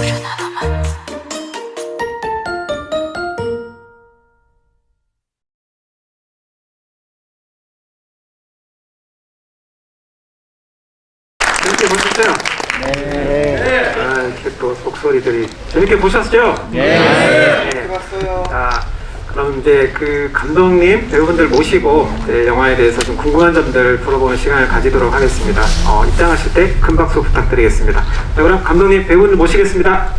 재밌게 보셨어요? 네. 아, 이렇게 또 목소리들이 재밌게 보셨죠? 네. 네. 봤어요. 자, 그럼 이제 그 감독님, 배우분들 모시고 영화에 대해서 좀 궁금한 점들 풀어보는 시간을 가지도록 하겠습니다. 입장하실 때 큰 박수 부탁드리겠습니다. 자, 그럼 감독님, 배우분들 모시겠습니다.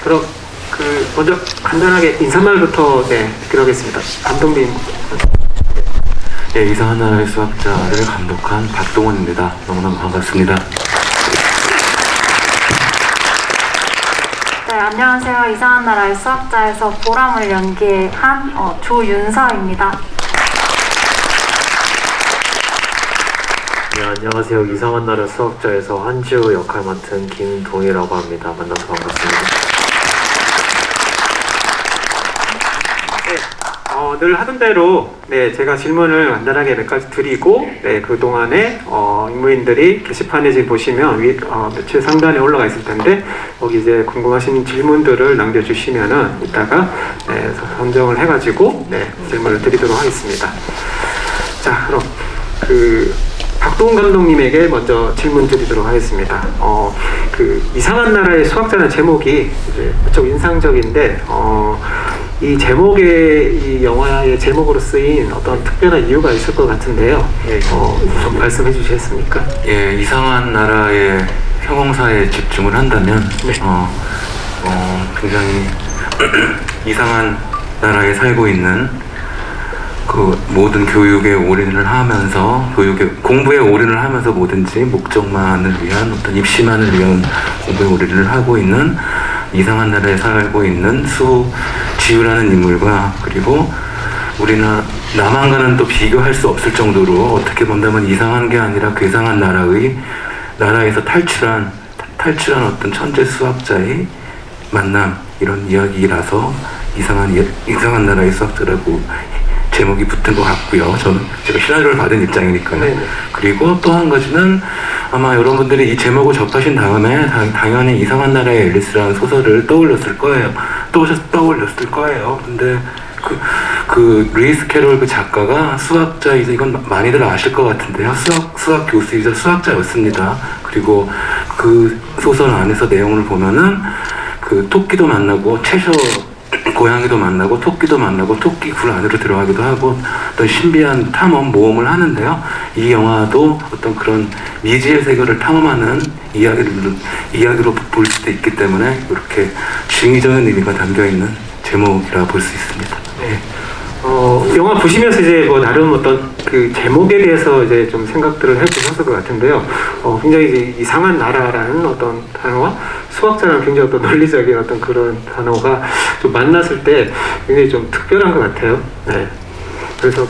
그럼 먼저 간단하게 인사말부터 듣기로 하겠습니다. 감독님. 네, 이상한 나라의 수학자를 감독한 박동원입니다. 너무너무 반갑습니다. 네, 안녕하세요. 이상한 나라의 수학자에서 보람을 연기한 조윤서입니다. 네, 안녕하세요. 이상한 나라 수학자에서 한지우 역할 맡은 김동희라고 합니다. 만나서 반갑습니다. 늘 하던 대로 제가 질문을 간단하게 몇 가지 드리고 그동안에 인물인들이 게시판에 지금 보시면 며칠 상단에 올라가 있을 텐데 거기 이제 궁금하신 질문들을 남겨주시면은 이따가 선정을 해가지고 질문을 드리도록 하겠습니다. 자, 그럼 박동원 감독님에게 먼저 질문 드리도록 하겠습니다. 이상한 나라의 수학자라는 제목이 이제 무척 인상적인데 이 제목에 이 영화의 제목으로 쓰인 어떤 특별한 이유가 있을 것 같은데요. 좀 말씀해 주시겠습니까? 예, 이상한 나라의 형용사에 집중을 한다면 굉장히 이상한 나라에 살고 있는 그 모든 교육에 올인을 하면서 공부에 올인을 하면서 뭐든지 목적만을 위한 어떤 입시만을 위한 공부에 올인을 하고 있는 이상한 나라에 살고 있는 수지우라는 인물과 그리고 우리나 남한과는 또 비교할 수 없을 정도로 어떻게 본다면 이상한 게 아니라 괴상한 나라에서 탈출한 어떤 천재 수학자의 만남 이런 이야기라서 이상한 나라의 수학자라고 제목이 붙은 것 같고요. 제가 시나리오를 받은 입장이니까요. 네네. 그리고 또 한 가지는 아마 여러분들이 이 제목을 접하신 다음에 당연히 이상한 나라의 앨리스라는 소설을 떠올렸을 거예요. 근데 루이스 캐롤 그 작가가 수학자이자 이건 많이들 아실 것 같은데요. 수학 교수이자 수학자였습니다. 그리고 그 소설 안에서 내용을 보면은 토끼도 만나고 고양이도 만나고 토끼도 만나고 토끼 굴 안으로 들어가기도 하고 어떤 신비한 탐험 모험을 하는데요. 이 영화도 어떤 그런 미지의 세계를 탐험하는 이야기로 볼 수도 있기 때문에 이렇게 중의적인 의미가 담겨 있는 제목이라 볼 수 있습니다. 네. 영화 보시면서 이제 나름 어떤 그 제목에 대해서 이제 좀 생각들을 해보셨을 것 같은데요. 굉장히 이제 이상한 나라라는 어떤 단어와 수학자라는 굉장히 어떤 논리적인 어떤 그런 단어가 좀 만났을 때 굉장히 좀 특별한 것 같아요. 네. 그래서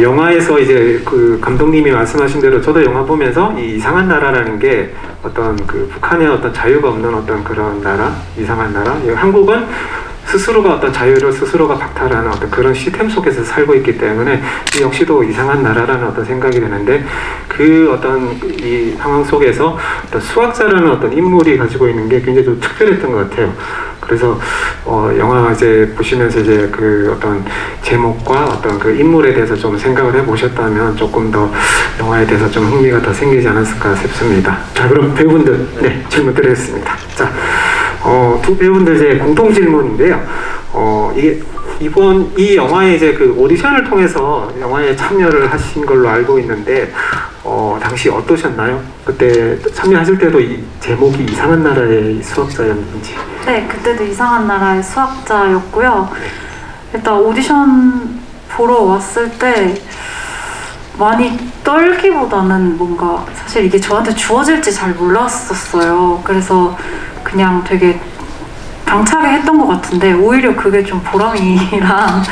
영화에서 이제 감독님이 말씀하신 대로 저도 영화 보면서 이 이상한 나라라는 게 어떤 북한의 어떤 자유가 없는 어떤 그런 나라, 이상한 나라. 한국은 스스로가 어떤 자유를 스스로가 박탈하는 어떤 그런 시스템 속에서 살고 있기 때문에 이 역시도 이상한 나라라는 어떤 생각이 드는데 어떤 이 상황 속에서 어떤 수학자라는 어떤 인물이 가지고 있는 게 굉장히 좀 특별했던 것 같아요. 그래서 영화 이제 보시면서 이제 어떤 제목과 어떤 인물에 대해서 좀 생각을 해보셨다면 조금 더 영화에 대해서 좀 흥미가 더 생기지 않았을까 싶습니다. 자, 그럼 배우분들 질문 드리겠습니다. 자, 두 배우분들 이제 공통 질문인데요. 이번 이 영화에 이제 오디션을 통해서 영화에 참여를 하신 걸로 알고 있는데 당시 어떠셨나요? 그때 참여하실 때도 이 제목이 이상한 나라의 수학자였는지. 네, 그때도 이상한 나라의 수학자였고요. 일단 오디션 보러 왔을 때 많이 떨기보다는 뭔가 사실 이게 저한테 주어질지 잘 몰랐었어요. 그래서 그냥 되게 당차게 했던 것 같은데 오히려 그게 좀 보람이랑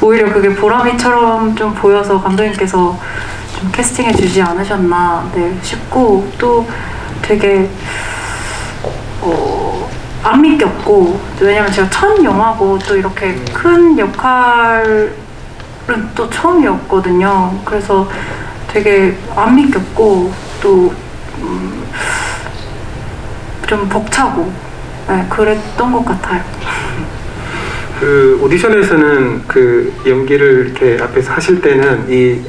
오히려 그게 보람이처럼 좀 보여서 감독님께서 좀 캐스팅해 주지 않으셨나 싶고 또 되게 안 믿겼고 왜냐면 제가 첫 영화고 또 이렇게 큰 역할은 또 처음이었거든요. 그래서 되게 안 믿겼고 또 좀 벅차고 그랬던 것 같아요. 그 오디션에서는 그 연기를 이렇게 앞에서 하실 때는 이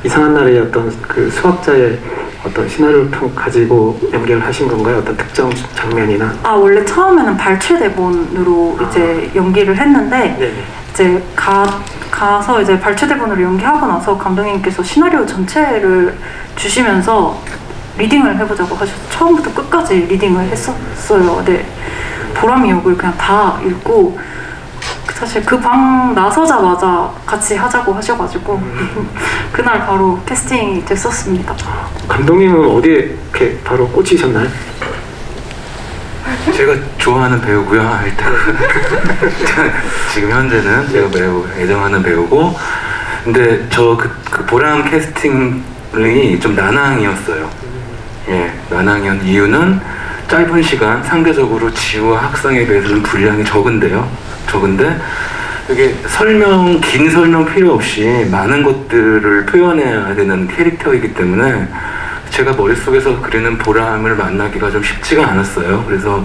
이상한 나라의 어떤 그 수학자의 어떤 시나리오를 가지고 연기를 하신 건가요? 어떤 특정 장면이나? 원래 처음에는 발췌 대본으로 이제 연기를 했는데 네네. 이제 가서 이제 발췌 대본으로 연기하고 나서 감독님께서 시나리오 전체를 주시면서 리딩을 해보자고 하셔서 처음부터 끝까지 리딩을 했었어요. 보람이 욕을 그냥 다 읽고 사실 그 방 나서자마자 같이 하자고 하셔가지고 그날 바로 캐스팅이 됐었습니다. 감독님은 어디에 이렇게 바로 꽂히셨나요? 제가 좋아하는 배우고요. 일단 지금 현재는 제가 매우 애정하는 배우고, 근데 저 그 보람 캐스팅이 좀 난항이었어요. 예, 난항이었 이유는 짧은 시간, 상대적으로 지우와 학상에 비해서는 분량이 적은데 이게 긴 설명 필요 없이 많은 것들을 표현해야 되는 캐릭터이기 때문에 제가 머릿속에서 그리는 보람을 만나기가 좀 쉽지가 않았어요. 그래서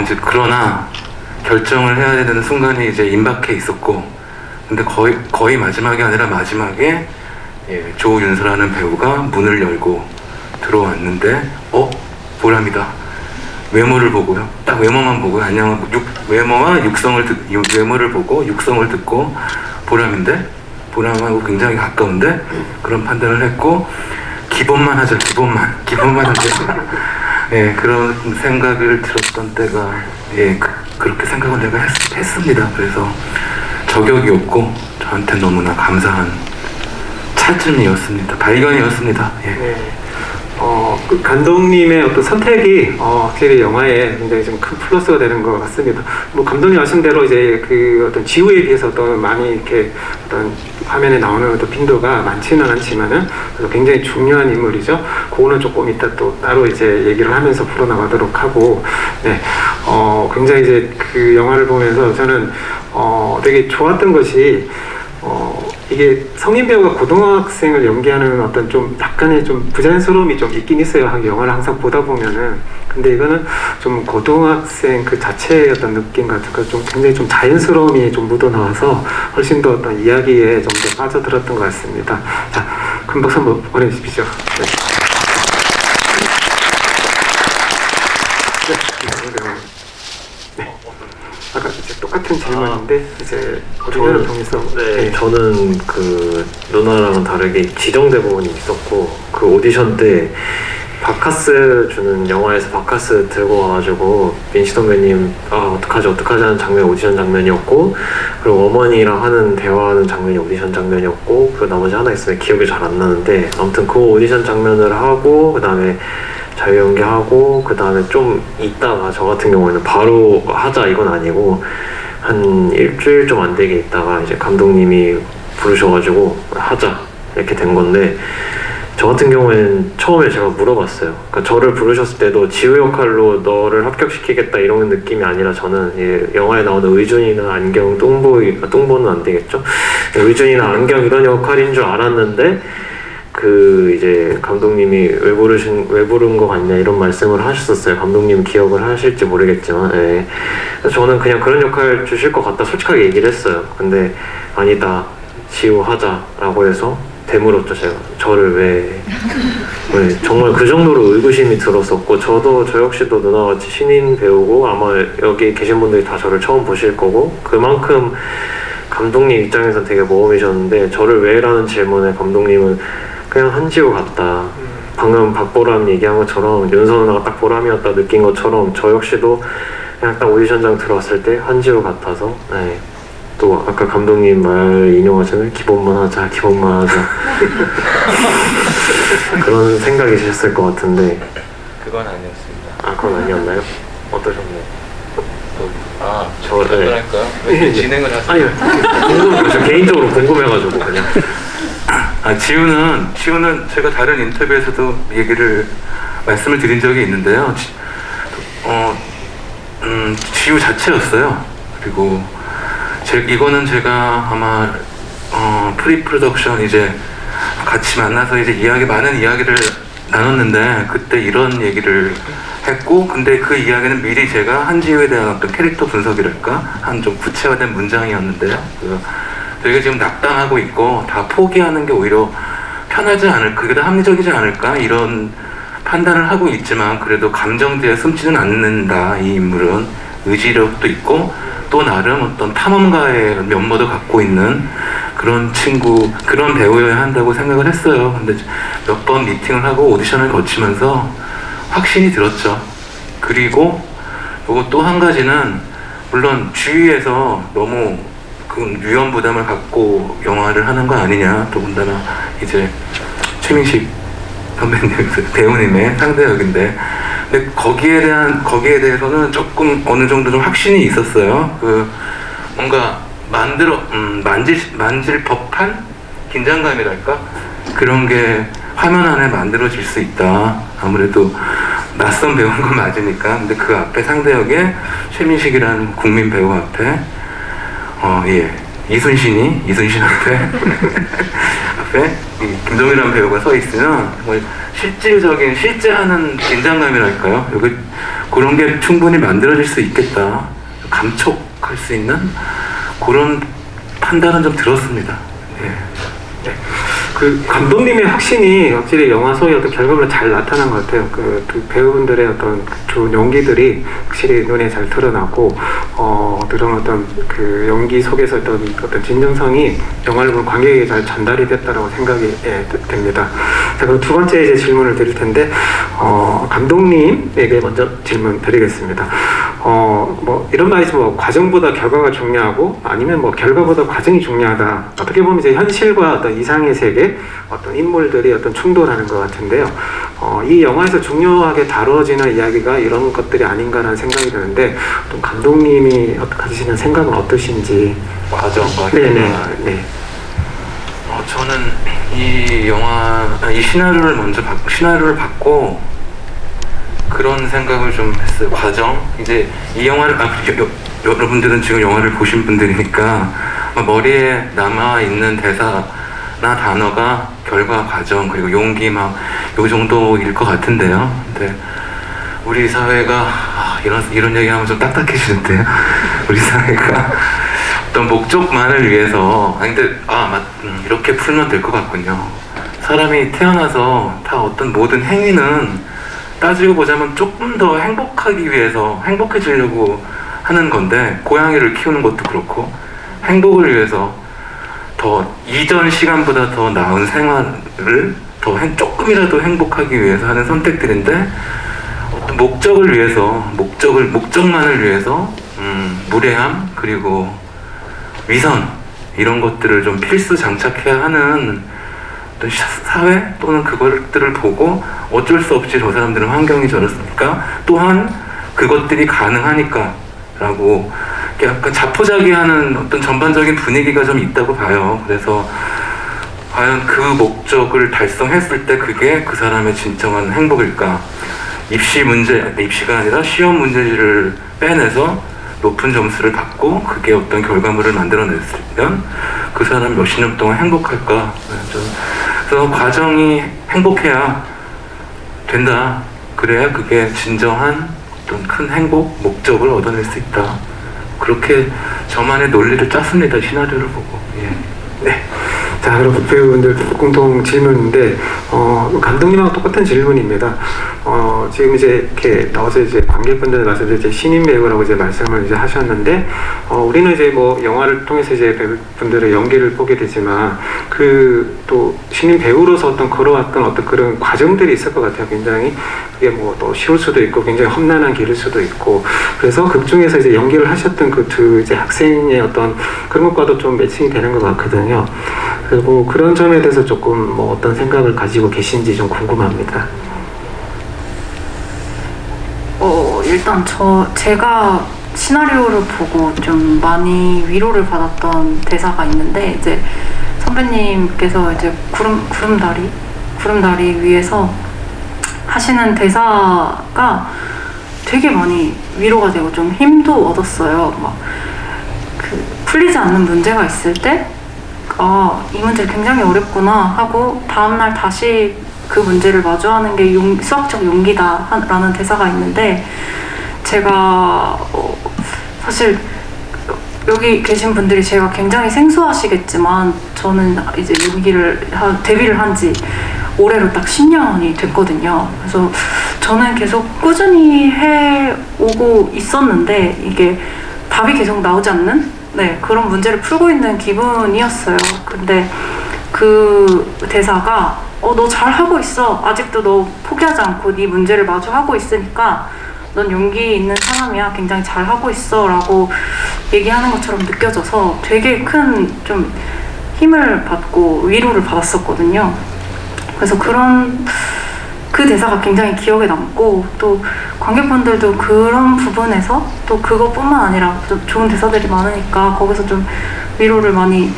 이제 그러나 결정을 해야 되는 순간이 이제 임박해 있었고, 근데 거의 마지막이 아니라 마지막에 조윤서라는 배우가 문을 열고 들어왔는데 보람이다. 외모를 보고요. 딱 외모만 보고 외모와 외모를 보고 육성을 듣고 보람하고 굉장히 가까운데 그런 판단을 했고 기본만 하자. 예, 그런 생각을 들었던 때가 그렇게 생각을 내가 했습니다. 그래서 저격이었고 저한테 너무나 감사한 찾음이었습니다. 발견이었습니다. 예. 네. 그 감독님의 어떤 선택이 확실히 영화에 굉장히 좀 큰 플러스가 되는 것 같습니다. 뭐 감독님 아신 대로 이제 그 어떤 지우에 비해서 어떤 많이 이렇게 어떤 화면에 나오는 어떤 빈도가 많지는 않지만은 그래서 굉장히 중요한 인물이죠. 그거는 조금 이따 또 따로 이제 얘기를 하면서 풀어나가도록 하고, 굉장히 이제 그 영화를 보면서 저는 되게 좋았던 것이 이게 성인 배우가 고등학생을 연기하는 어떤 좀 약간의 좀 부자연스러움이 좀 있긴 있어요. 영화를 항상 보다 보면은. 근데 이거는 좀 고등학생 그 자체의 어떤 느낌 같은 거 좀 굉장히 좀 자연스러움이 좀 묻어나와서 훨씬 더 어떤 이야기에 좀 더 빠져들었던 것 같습니다. 자, 큰 박수 한번 보내주십시오. 네. 네. 아까 이제 똑같은 질문인데 이제 우리를 통해서 네, 저는 그 누나랑은 다르게 지정 대본이 있었고 그 오디션 때 바카스 주는 영화에서 바카스 들고 와가지고 민시 선배님 어떡하지 하는 장면이 오디션 장면이었고, 그리고 어머니랑 하는 대화하는 장면이 오디션 장면이었고, 그리고 나머지 하나 있으면 기억이 잘 안 나는데 아무튼 그 오디션 장면을 하고 그 다음에 자유 연기하고 그 다음에 좀 있다가 저 같은 경우에는 바로 하자 이건 아니고 한 일주일 좀 안 되게 있다가 이제 감독님이 부르셔가지고 하자 이렇게 된 건데, 저 같은 경우에는 처음에 제가 물어봤어요. 그러니까 저를 부르셨을 때도 지우 역할로 너를 합격시키겠다 이런 느낌이 아니라 저는 영화에 나오는 의준이나 안경, 뚱보는 안 되겠죠? 의준이나 안경 이런 역할인 줄 알았는데 그 이제 감독님이 왜 부른 거 같냐 이런 말씀을 하셨었어요. 감독님 기억을 하실지 모르겠지만, 그래서 저는 그냥 그런 역할 주실 것 같다 솔직하게 얘기를 했어요. 근데 아니다, 지우 하자라고 해서 되물었죠. 제가 저를 왜 정말 그 정도로 의구심이 들었었고, 저 역시도 누나같이 신인 배우고 아마 여기 계신 분들이 다 저를 처음 보실 거고, 그만큼 감독님 입장에서 되게 모험이셨는데 저를 왜라는 질문에 감독님은 그냥 한지우 같다. 방금 박보람 얘기한 것처럼 윤서 누나가 딱 보람이었다 느낀 것처럼 저 역시도 그냥 딱 오디션장 들어왔을 때 한지우 같아서, 또 아까 감독님 말 인용하자면 기본만 하자 그런 생각이 드셨을 것 같은데 그건 아니었습니다. 그건 아니었나요? 어떤 어떠셨나요? 저를 네. 할까요? 네. 진행을 하세요. 아니요. 저 개인적으로 궁금해가지고 그냥. 지우는 제가 다른 인터뷰에서도 말씀을 드린 적이 있는데요. 지우 자체였어요. 그리고 이거는 제가 아마 프리 프로덕션 이제 같이 만나서 이제 많은 이야기를 나눴는데 그때 이런 얘기를 했고, 근데 그 이야기는 미리 제가 한지우에 대한 어떤 캐릭터 분석이랄까 한 좀 구체화된 문장이었는데요. 저희가 지금 낙담하고 있고 다 포기하는 게 오히려 편하지 않을까, 그게 더 합리적이지 않을까 이런 판단을 하고 있지만, 그래도 감정대에 숨지는 않는다. 이 인물은 의지력도 있고 또 나름 어떤 탐험가의 면모도 갖고 있는 그런 그런 배우여야 한다고 생각을 했어요. 근데 몇 번 미팅을 하고 오디션을 거치면서 확신이 들었죠. 그리고 요거 또 한 가지는, 물론 주위에서 너무 그 위험 부담을 갖고 영화를 하는 거 아니냐, 더군다나 이제 최민식 선배님, 배우님의 상대역인데, 근데 거기에 대해서는 조금 어느 정도 좀 확신이 있었어요. 뭔가 만질 법한 긴장감이랄까? 그런 게 화면 안에 만들어질 수 있다. 아무래도 낯선 배우인 건 맞으니까. 근데 그 앞에 상대역에 최민식이라는 국민 배우 앞에 이순신 앞에 김동희라는 배우가 서 있으면 정말 실제 하는 긴장감이랄까요? 그런 게 충분히 만들어질 수 있겠다. 감촉할 수 있는 그런 판단은 좀 들었습니다. 예. 그 감독님의 확신이 확실히 영화 속의 어떤 결과물로 잘 나타난 것 같아요. 그 배우분들의 어떤 좋은 연기들이 확실히 눈에 잘 드러나고, 그런 어떤 그 연기 속에서 어떤 진정성이 영화를 본 관객에게 잘 전달이 됐다라고 생각이 됩니다. 자, 그럼 두 번째 이제 질문을 드릴 텐데, 감독님에게 먼저 질문 드리겠습니다. 이런 말이지, 과정보다 결과가 중요하고, 아니면 결과보다 과정이 중요하다. 어떻게 보면 이제 현실과 어떤 이상의 세계, 어떤 인물들이 어떤 충돌하는 것 같은데요. 이 영화에서 중요하게 다뤄지는 이야기가 이런 것들이 아닌가라는 생각이 드는데, 또 감독님이 가지시는 생각은 어떠신지. 과정과 네네. 네. 저는 이 시나리오를 받고 그런 생각을 좀 했어요. 과정. 이제 이 영화를, 여러분들은 지금 영화를 보신 분들이니까 머리에 남아있는 대사나 단어가 결과, 과정, 그리고 용기 요 정도일 것 같은데요. 근데 우리 사회가, 이런 얘기하면 좀 딱딱해지는데요. 우리 사회가 어떤 목적만을 위해서, 이렇게 풀면 될 것 같군요. 사람이 태어나서 다 어떤 모든 행위는 따지고 보자면 조금 더 행복해지려고 하는 건데, 고양이를 키우는 것도 그렇고, 행복을 위해서 더 이전 시간보다 더 나은 생활을 조금이라도 행복하기 위해서 하는 선택들인데, 어떤 목적만을 위해서, 무례함, 그리고 위선, 이런 것들을 좀 필수 장착해야 하는 어떤 사회 또는 그것들을 보고, 어쩔 수 없이 저 사람들은 환경이 저렇으니까, 또한 그것들이 가능하니까 라고 약간 자포자기하는 어떤 전반적인 분위기가 좀 있다고 봐요. 그래서 과연 그 목적을 달성했을 때 그게 그 사람의 진정한 행복일까? 입시가 아니라 시험 문제지를 빼내서 높은 점수를 받고 그게 어떤 결과물을 만들어냈으면 그 사람 몇십 년 동안 행복할까? 그래서 과정이 행복해야 된다. 그래야 그게 진정한 어떤 큰 행복, 목적을 얻어낼 수 있다. 그렇게 저만의 논리를 짰습니다. 시나리오를 보고. 예. 네. 자, 그럼 배우분들 공통 질문인데, 감독님하고 똑같은 질문입니다. 지금 이제 이렇게 나와서 이제 관객분들 나와서 이제 신인 배우라고 이제 말씀을 이제 하셨는데, 우리는 이제 영화를 통해서 이제 배우분들의 연기를 보게 되지만, 또 신인 배우로서 걸어왔던 어떤 그런 과정들이 있을 것 같아요. 굉장히 그게 또 쉬울 수도 있고, 굉장히 험난한 길일 수도 있고, 그래서 극 중에서 이제 연기를 하셨던 그 두 이제 학생의 어떤 그런 것과도 좀 매칭이 되는 것 같거든요. 그리고 그런 점에 대해서 조금 어떤 생각을 가지고 계신지 좀 궁금합니다. 일단 제가 시나리오를 보고 좀 많이 위로를 받았던 대사가 있는데 이제 선배님께서 이제 구름다리 위에서 하시는 대사가 되게 많이 위로가 되고 좀 힘도 얻었어요. 막 풀리지 않는 문제가 있을 때 이 문제 굉장히 어렵구나 하고 다음날 다시 그 문제를 마주하는 게 수학적 용기다 라는 대사가 있는데 제가 사실 여기 계신 분들이 제가 굉장히 생소하시겠지만 저는 이제 데뷔를 한 지 올해로 딱 10년이 됐거든요. 그래서 저는 계속 꾸준히 해오고 있었는데 이게 답이 계속 나오지 않는 그런 문제를 풀고 있는 기분이었어요. 근데 그 대사가 너 잘하고 있어. 아직도 너 포기하지 않고 네 문제를 마주하고 있으니까 넌 용기 있는 사람이야. 굉장히 잘하고 있어 라고 얘기하는 것처럼 느껴져서 되게 큰 좀 힘을 받고 위로를 받았었거든요. 그래서 그 대사가 굉장히 기억에 남고 또 관객분들도 그런 부분에서 또 그것뿐만 아니라 좀 좋은 대사들이 많으니까 거기서 좀 위로를 많이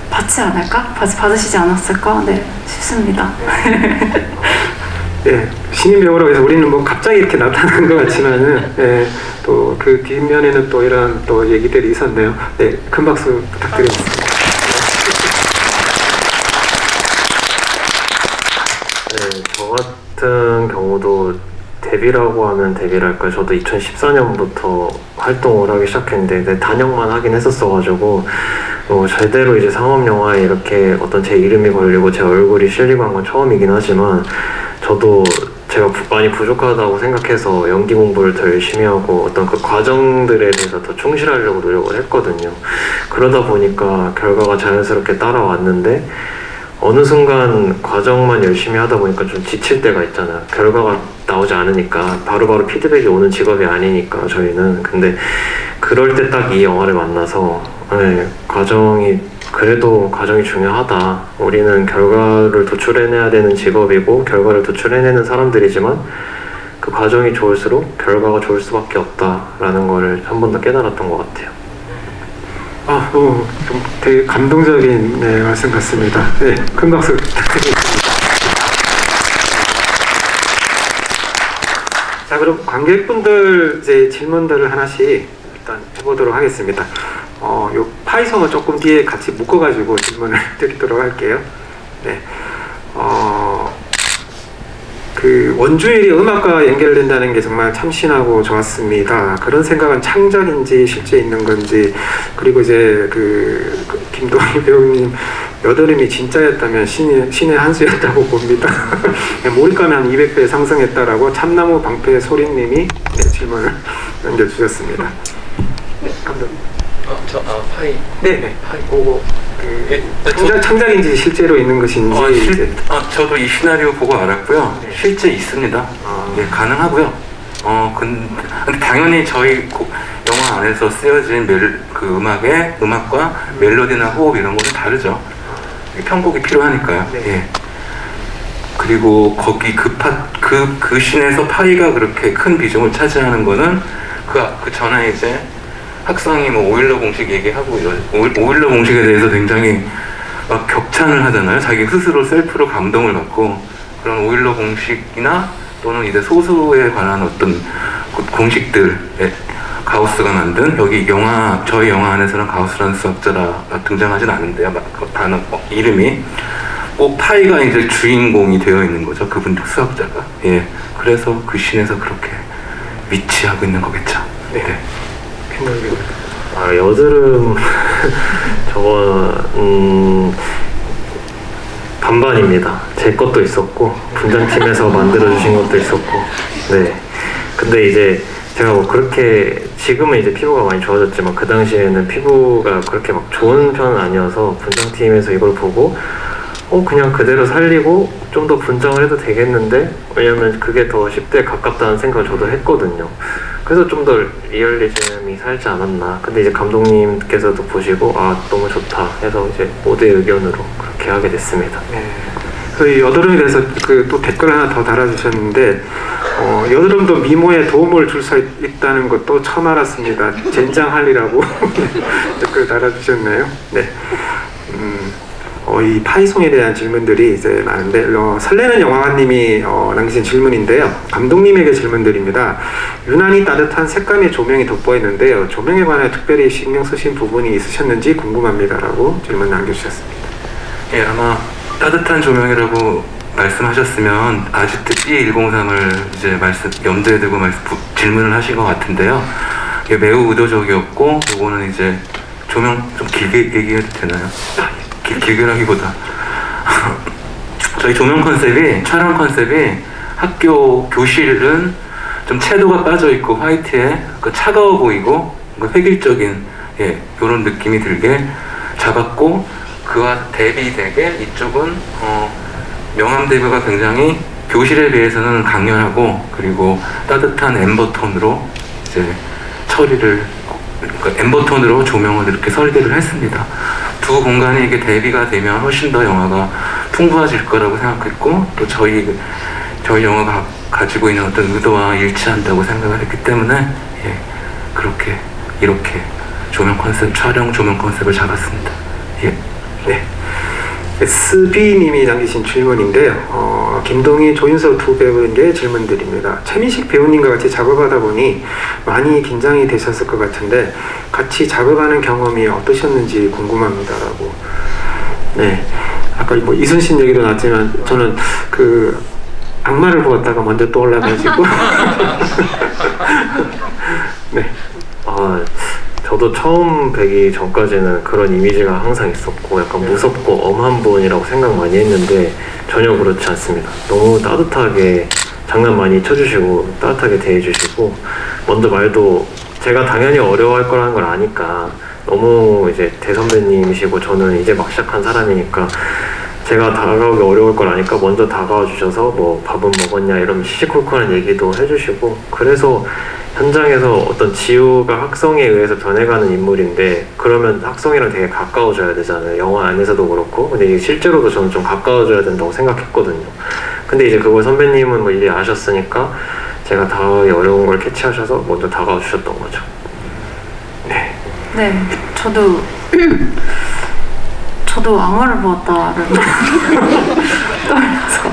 받지 않을까? 받으시지 않았을까? 싶습니다. 네, 신인 배우라고 해서 우리는 뭐 갑자기 이렇게 나타난 것 같지만은 또 그 뒷면에는 또 이런 또 얘기들이 있었네요. 네, 큰 박수 부탁드리겠습니다. 네, 저 같은 경우도 데뷔라고 하면 데뷔를 할까요? 저도 2014년부터 활동을 하기 시작했는데 단역만 하긴 했었어가지고 제대로 이제 상업영화에 이렇게 어떤 제 이름이 걸리고 제 얼굴이 실리고 한 건 처음이긴 하지만 저도 제가 많이 부족하다고 생각해서 연기 공부를 더 열심히 하고 어떤 그 과정들에 대해서 더 충실하려고 노력을 했거든요. 그러다 보니까 결과가 자연스럽게 따라왔는데 어느 순간 과정만 열심히 하다 보니까 좀 지칠 때가 있잖아요. 결과가 나오지 않으니까 바로바로 피드백이 오는 직업이 아니니까 저희는. 근데 그럴 때 딱 이 영화를 만나서 그래도 과정이 중요하다. 우리는 결과를 도출해내야 되는 직업이고 결과를 도출해내는 사람들이지만 그 과정이 좋을수록 결과가 좋을 수밖에 없다라는 걸 한 번 더 깨달았던 것 같아요. 좀 되게 감동적인 말씀 같습니다. 네, 큰 박수 부탁드리겠습니다. 자, 그럼 관객분들 이제 질문들을 하나씩 일단 해보도록 하겠습니다. 요 파이성을 조금 뒤에 같이 묶어가지고 질문을 드리도록 할게요. 네, 그 원주율이 음악과 연결된다는 게 정말 참신하고 좋았습니다. 그런 생각은 창작인지 실제 있는 건지, 그리고 이제 그 김동희 배우님 여드름이 진짜였다면 신의 한 수였다고 봅니다. 몰입감이 한 200배 상승했다라고 참나무 방패 소리님이 질문을 남겨주셨습니다. 네, 감독님. 파이. 네네. 그거 창작인지 실제로 있는 것인지. 저도 이 시나리오 보고 알았고요. 네. 실제 있습니다. 네, 가능하고요. 근데 당연히 저희 영화 안에서 쓰여진 그 음악과 멜로디나 호흡 이런 거는 다르죠. 편곡이 필요하니까요. 네. 예. 그리고 거기 그 씬에서 파이가 그렇게 큰 비중을 차지하는 거는 그 전에 이제 학상이 오일러 공식 얘기하고 오일러 공식에 대해서 굉장히 막 격찬을 하잖아요. 자기 스스로 셀프로 감동을 받고 그런 오일러 공식이나 또는 이제 소수에 관한 어떤 공식들 가우스가 만든 저희 영화 안에서는 가우스라는 수학자가 등장하진 않는데요. 단어 이름이 꼭 파이가 이제 주인공이 되어 있는 거죠. 그분 수학자가. 예. 그래서 그 씬에서 그렇게 위치하고 있는 거겠죠. 네. 여드름 저거 반반입니다. 제 것도 있었고 분장팀에서 만들어주신 것도 있었고. 네. 근데 이제 제가 뭐 그렇게 지금은 이제 피부가 많이 좋아졌지만 그 당시에는 피부가 그렇게 막 좋은 편은 아니어서 분장팀에서 이걸 보고 그냥 그대로 살리고 좀 더 분장을 해도 되겠는데, 왜냐면 그게 더 10대에 가깝다는 생각을 저도 했거든요. 그래서 좀 더 리얼리즘이 살지 않았나. 근데 이제 감독님께서도 보시고 너무 좋다 해서 이제 모두의 의견으로 그렇게 하게 됐습니다. 네. 그래서 이 여드름에 대해서 또 댓글 하나 더 달아주셨는데 여드름도 미모에 도움을 줄 수 있다는 것도 처음 알았습니다. 젠장할리라고 댓글 달아주셨네요. 네. 이 파이송에 대한 질문들이 이제 많은데 설레는 영화관님이 남기신 질문인데요. 감독님에게 질문드립니다. 유난히 따뜻한 색감의 조명이 돋보이는데요. 조명에 관해 특별히 신경 쓰신 부분이 있으셨는지 궁금합니다라고 질문 남겨주셨습니다. 예, 아마 따뜻한 조명이라고 말씀하셨으면 아지트 B103을 이제 염두에 두고 질문을 하신 것 같은데요. 이게 매우 의도적이었고, 요거는 이제 조명 좀 길게 얘기해도 되나요? 길게라기보다 저희 조명 컨셉이, 촬영 컨셉이 학교 교실은 좀 채도가 빠져 있고 화이트에 차가워 보이고 획일적인 이런 느낌이 들게 잡았고, 그와 대비되게 이쪽은 명암 대비가 굉장히 교실에 비해서는 강렬하고, 그리고 따뜻한 엠버톤으로 이제 엠버톤으로 조명을 이렇게 설계를 했습니다. 두 공간이 이게 대비가 되면 훨씬 더 영화가 풍부해질 거라고 생각했고, 또 저희 영화가 가지고 있는 어떤 의도와 일치한다고 생각을 했기 때문에 이렇게 촬영 조명 컨셉을 잡았습니다. 네. SB님이 남기신 질문인데요. 김동희, 조윤석 두 배우에게 질문드립니다. 최민식 배우님과 같이 작업하다 보니 많이 긴장이 되셨을 것 같은데 같이 작업하는 경험이 어떠셨는지 궁금합니다라고. 네. 아까 뭐 이순신 얘기도 나왔지만 저는 그 악마를 보았다가 먼저 떠올라가지고 네. 저도 처음 뵈기 전까지는 그런 이미지가 항상 있었고 약간 무섭고 엄한 분이라고 생각 많이 했는데 전혀 그렇지 않습니다. 너무 따뜻하게 장난 많이 쳐주시고 따뜻하게 대해주시고, 먼저 말도 제가 당연히 어려워할 거라는 걸 아니까, 너무 이제 대선배님이시고 저는 이제 막 시작한 사람이니까 제가 다가오기 어려울 걸 아니까 먼저 다가와 주셔서 뭐 밥은 먹었냐 이런 시시콜콜한 얘기도 해주시고, 그래서 현장에서 어떤 지우가 학성에 의해서 변해가는 인물인데 그러면 학성이랑 되게 가까워져야 되잖아요. 영화 안에서도 그렇고. 근데 이게 실제로도 저는 좀 가까워져야 된다고 생각했거든요. 근데 이제 그걸 선배님은 뭐 일이 아셨으니까 제가 다가오기 어려운 걸 캐치하셔서 먼저 다가와 주셨던 거죠. 네. 네, 저도 악마를 보았다를 떠올려서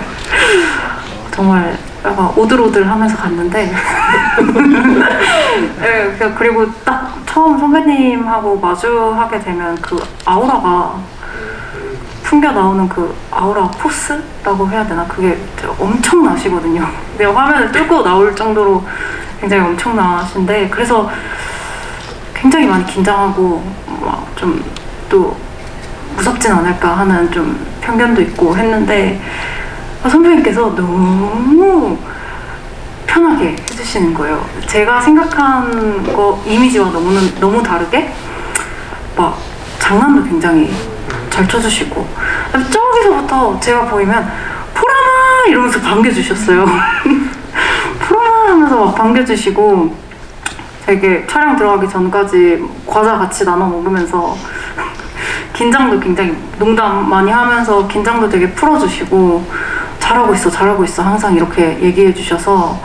정말 약간 오들오들하면서 갔는데 네, 그리고 딱 처음 선배님하고 마주하게 되면 그 아우라가 풍겨 나오는 그 아우라 포스라고 해야 되나? 그게 엄청나시거든요. 내 화면을 뚫고 나올 정도로 굉장히 엄청나신데, 그래서 굉장히 많이 긴장하고 좀 또 무섭진 않을까 하는 좀 편견도 있고 했는데, 선배님께서 너무 편하게 해주시는 거예요. 제가 생각한 거 이미지와 너무 다르게 막 장난도 굉장히 잘 쳐주시고, 저기서부터 제가 보이면 포라마 이러면서 반겨주셨어요. 포라마 하면서 막 반겨주시고, 되게 촬영 들어가기 전까지 과자 같이 나눠 먹으면서 긴장도 굉장히 농담 많이 하면서 긴장도 되게 풀어주시고, 잘하고 있어 항상 이렇게 얘기해 주셔서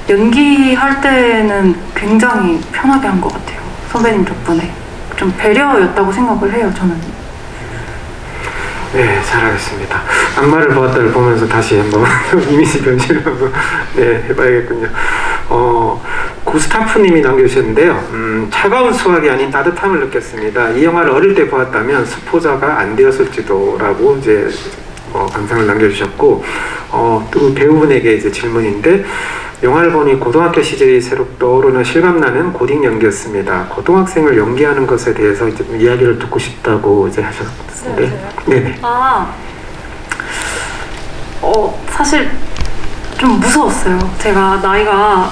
연기할 때는 굉장히 편하게 한 것 같아요. 선배님 덕분에 좀 배려였다고 생각을 해요, 저는. 네, 잘하겠습니다. 악마를 보았다를 보면서 다시 한번 이미지 변신을 한번 해봐야겠군요. 구스타프님이 남겨주셨는데요. 차가운 수학이 아닌 따뜻함을 느꼈습니다. 이 영화를 어릴 때 보았다면 스포자가 안 되었을지도라고 이제 감상을 남겨주셨고, 또 배우분에게 이제 질문인데, 영화를 보니 고등학교 시절이 새록 떠오르는 실감나는 고딩 연기였습니다. 고등학생을 연기하는 것에 대해서 이제 이야기를 듣고 싶다고 이제 하셨는데, 네네. 사실 좀 무서웠어요. 제가 나이가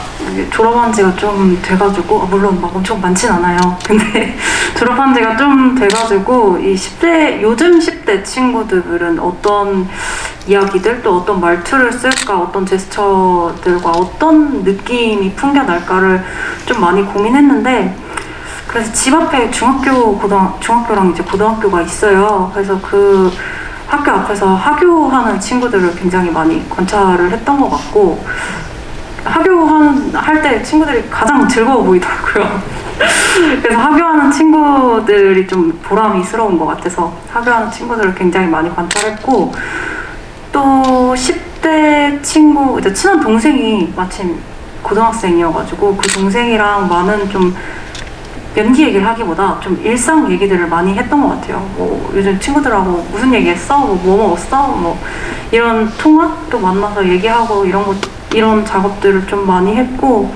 졸업한 지가 좀 돼가지고, 물론 막 엄청 많진 않아요. 근데 졸업한 지가 좀 돼가지고, 요즘 10대 친구들은 어떤 이야기들, 또 어떤 말투를 쓸까, 어떤 제스처들과 어떤 느낌이 풍겨날까를 좀 많이 고민했는데, 그래서 집 앞에 중학교랑 이제 고등학교가 있어요. 그래서 그 학교 앞에서 하교하는 친구들을 굉장히 많이 관찰을 했던 것 같고, 할 때 친구들이 가장 즐거워 보이더라고요. 그래서 하교하는 친구들이 좀 보람이스러운 것 같아서 하교하는 친구들을 굉장히 많이 관찰했고, 또 10대 친구, 이제 친한 동생이 마침 고등학생이어가지고 그 동생이랑 많은 좀 연기 얘기를 하기보다 좀 일상 얘기들을 많이 했던 것 같아요. 뭐 요즘 친구들하고 무슨 얘기했어? 뭐 먹었어? 뭐 이런 통화도 만나서 얘기하고 이런 작업들을 좀 많이 했고,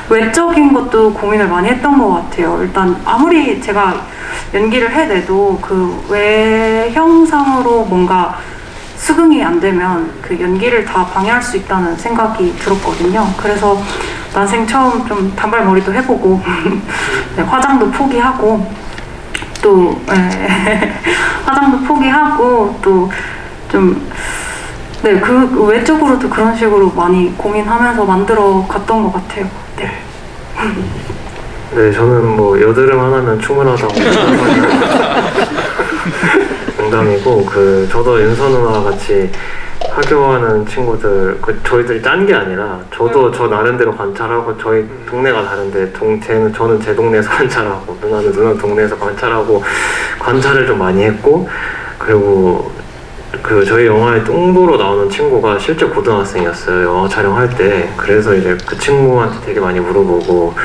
외적인 것도 고민을 많이 했던 것 같아요. 일단 아무리 제가 연기를 해내도 그 외형상으로 뭔가 수긍이 안 되면 그 연기를 다 방해할 수 있다는 생각이 들었거든요. 그래서 난생 처음 좀 단발머리도 해보고 네, 화장도 포기하고 또 화장도 포기하고 또 좀 네, 그 외적으로도 그런 식으로 많이 고민하면서 만들어 갔던 것 같아요. 네. 네, 저는 뭐 여드름 하나면 충분하다고 농담이고, 저도 윤서 누나와 같이 하교하는 친구들, 저희들이 짠 게 아니라 저도 저 나름대로 관찰하고, 저희 동네가 다른데 저는 제 동네에서 관찰하고 누나는 누나 동네에서 관찰하고 관찰을 좀 많이 했고, 그리고 저희 영화에 뚱보로 나오는 친구가 실제 고등학생이었어요, 영화 촬영할 때. 그래서 이제 그 친구한테 되게 많이 물어보고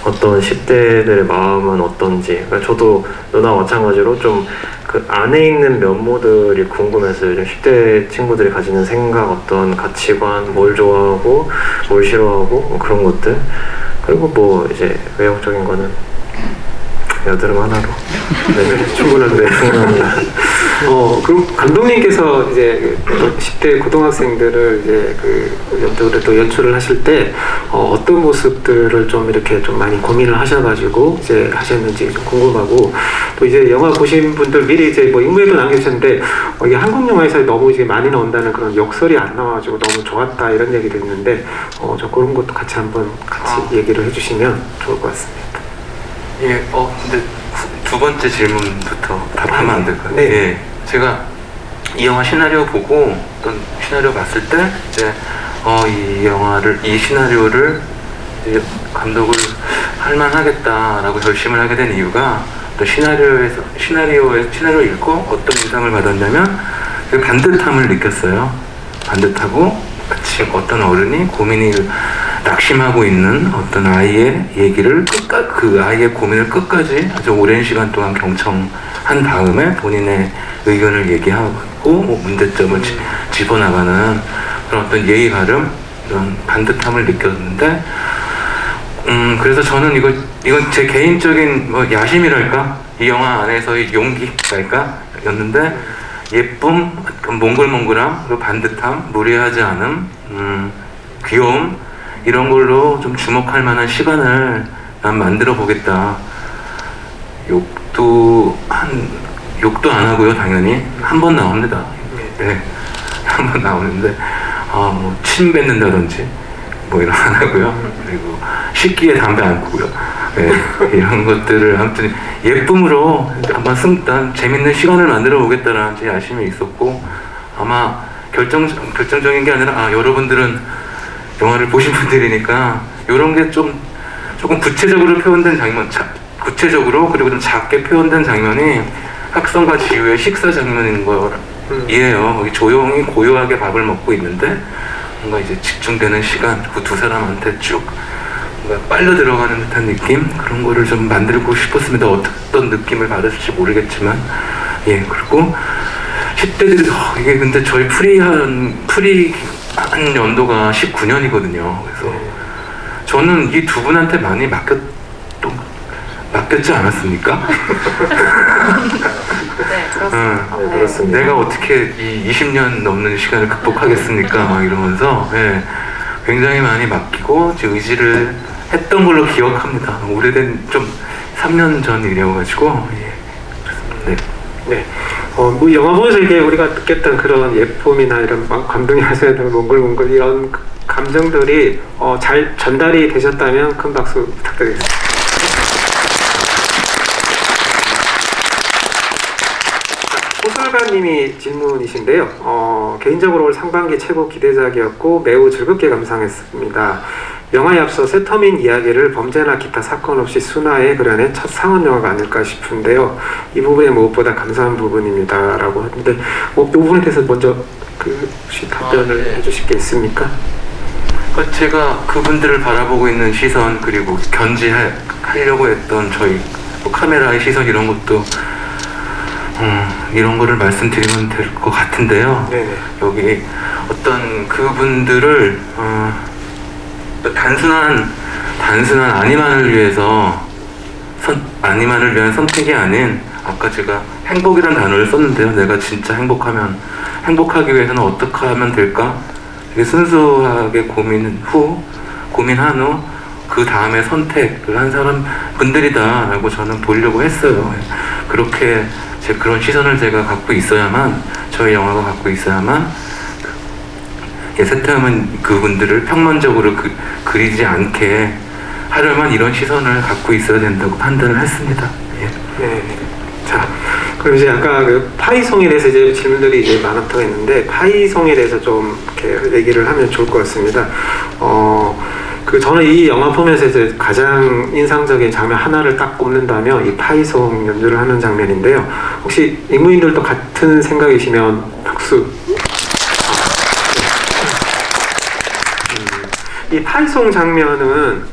어떤 10대들의 마음은 어떤지, 그러니까 저도 누나와 마찬가지로 좀 그 안에 있는 면모들이 궁금했어요. 10대 친구들이 가지는 생각, 어떤 가치관, 뭘 좋아하고 뭘 싫어하고 뭐 그런 것들. 그리고 뭐 이제 외형적인 거는 여드름 하나로 네, 충분한데. 충분합니다. 그럼 감독님께서 이제 10대 고등학생들을 이제 또 연출을 하실 때 어떤 모습들을 좀 이렇게 좀 많이 고민을 하셔가지고 이제 하셨는지 좀 궁금하고, 또 이제 영화 보신 분들 미리 이제 뭐 익명에도 남겨주셨는데 이게 한국 영화에서 너무 이제 많이 나온다는 그런 역설이 안 나와가지고 너무 좋았다 이런 얘기도 있는데 저 그런 것도 같이 한번 얘기를 해주시면 좋을 것 같습니다. 예, 근데 두 번째 질문부터 답하면 안 될까요? 네. 예, 제가 이 영화 시나리오 보고 어떤 시나리오 봤을 때 이제 이 시나리오를 이제 감독을 할만하겠다라고 결심을 하게 된 이유가, 또 시나리오를 읽고 어떤 인상을 받았냐면 그 반듯함을 느꼈어요. 반듯하고 마치 어떤 어른이 고민이 낙심하고 있는 어떤 아이의 얘기를 그 아이의 고민을 끝까지 아주 오랜 시간 동안 경청한 다음에 본인의 의견을 얘기하고 뭐 문제점을 짚어나가는 그런 어떤 예의 바름, 이런 반듯함을 느꼈는데, 그래서 저는 이건 제 개인적인 뭐 야심이랄까, 이 영화 안에서의 용기랄까 였는데, 예쁨, 몽글몽글함, 그리고 반듯함, 무례하지 않음, 귀여움, 이런 걸로 좀 주목할 만한 시간을 난 만들어 보겠다. 욕도 안 하고요, 당연히. 한 번 나옵니다. 네. 한 번 나오는데, 뭐, 침 뱉는다든지, 뭐, 이런 거 안 하고요. 그리고 식기에 담배 안 피고요. 네. 이런 것들을 아무튼 예쁨으로 한번 재밌는 시간을 만들어 보겠다라는 제 야심이 있었고, 아마 결정적인 게 아니라, 여러분들은 영화를 보신 분들이니까 이런 게 조금 구체적으로 표현된 장면, 구체적으로 그리고 좀 작게 표현된 장면이 학성과 지우의 식사 장면인 거예요. 조용히 고요하게 밥을 먹고 있는데 뭔가 이제 집중되는 시간, 그 두 사람한테 쭉 뭔가 빨려 들어가는 듯한 느낌, 그런 거를 좀 만들고 싶었습니다. 어떤 느낌을 받으실지 모르겠지만, 예. 그리고 10대들이 이게 근데 저희 프리한 연도가 19년이거든요. 그래서 저는 이 두 분한테 많이 맡겼지 않았습니까? 네, 그렇습니다. 네, 그렇습니다. 내가 어떻게 이 20년 넘는 시간을 극복하겠습니까? 막 이러면서 굉장히 많이 맡기고 의지를 했던 걸로 기억합니다. 오래된 좀 3년 전 일이어가지고. 네. 네. 뭐 영화 보면서 이게 우리가 느꼈던 그런 예쁨이나 이런 감동이 하셔야 되는 몽글몽글 이런 감정들이 잘 전달이 되셨다면 큰 박수 부탁드리겠습니다. 호술 최사가님이 질문이신데요. 개인적으로 올 상반기 최고 기대작이었고 매우 즐겁게 감상했습니다. 영화에 앞서 세터민 이야기를 범죄나 기타 사건 없이 순화해 그려낸 첫 상업 영화가 아닐까 싶은데요. 이 부분에 무엇보다 감사한 부분입니다. 라고 하는데 이 부분에 대해서 먼저 혹시 답변을 네. 해주실 게 있습니까? 그러니까 제가 그분들을 바라보고 있는 시선 그리고 견지하려고 했던 저희 뭐 카메라의 시선 이런 것도 이런 거를 말씀드리면 될 것 같은데요. 네네. 여기 어떤 그분들을 단순한 아니만을 위한 선택이 아닌 아까 제가 행복이란 단어를 썼는데요. 내가 진짜 행복하기 위해서는 어떻게 하면 될까? 되게 순수하게 고민한 후 그 다음에 선택을 한 분들이다라고 저는 보려고 했어요. 그렇게 그런 시선을 제가 갖고 있어야만 저희 영화가 갖고 있어야만 세트하면 그분들을 평면적으로 그리지 않게 하려면 이런 시선을 갖고 있어야 된다고 판단을 했습니다. 예. 네. 자, 그럼 이제 아까 그 파이송에 대해서 이제 질문들이 이제 많았다고 했는데 파이송에 대해서 좀 이렇게 얘기를 하면 좋을 것 같습니다. 저는 이 영화 보면서 이제 가장 인상적인 장면 하나를 딱 꼽는다면 이 파이송 연주를 하는 장면인데요. 혹시 인구인들도 같은 생각이시면 박수. 이 파이송 장면은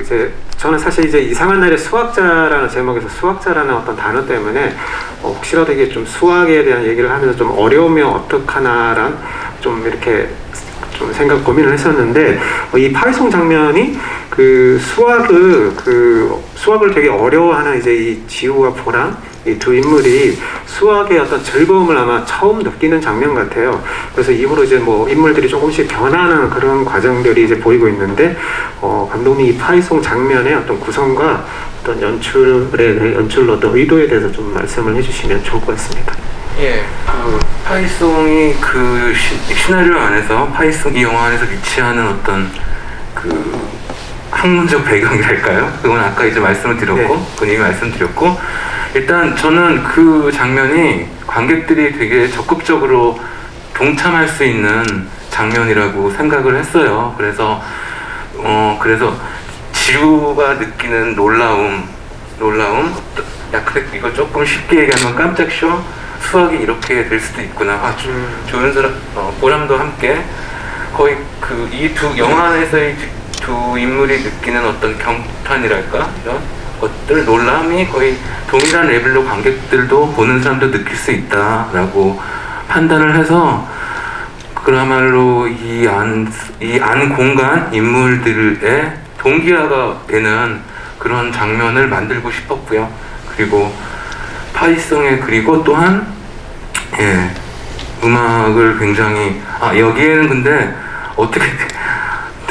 이제 저는 사실 이제 이상한 날의 수학자라는 제목에서 수학자라는 어떤 단어 때문에 혹시라도 이게 좀 수학에 대한 얘기를 하면서 좀 어려우면 어떡하나란 좀 이렇게 좀 고민을 했었는데 이 파이송 장면이 수학을 되게 어려워하는 이제 이 지우와 보람 이 두 인물이 수학의 어떤 즐거움을 아마 처음 느끼는 장면 같아요. 그래서 이후로 이제 뭐 인물들이 조금씩 변하는 그런 과정들이 이제 보이고 있는데 감독님이 이 파이송 장면의 어떤 구성과 어떤 연출로 어떤 의도에 대해서 좀 말씀을 해주시면 좋을 것 같습니다. 예, 파이송이 시나리오 안에서 이 영화 안에서 위치하는 어떤 학문적 배경이랄까요? 그건 아까 이제 말씀을 드렸고, 네. 그건 이미 말씀드렸고, 일단 저는 그 장면이 관객들이 되게 적극적으로 동참할 수 있는 장면이라고 생각을 했어요. 그래서 지우가 느끼는 놀라움, 약간 이거 조금 쉽게 얘기하면 깜짝 쇼? 수학이 이렇게 될 수도 있구나. 조연수랑 보람도 함께 거의 이 두 영화 안에서의 두 인물이 느끼는 어떤 경탄이랄까 이런 것들 놀람이 거의 동일한 레벨로 관객들도 보는 사람도 느낄 수 있다라고 판단을 해서 그야말로 이 안 공간 인물들의 동기화가 되는 그런 장면을 만들고 싶었고요. 그리고 파이송에 그리고 또한 음악을 굉장히 여기에는 근데 어떻게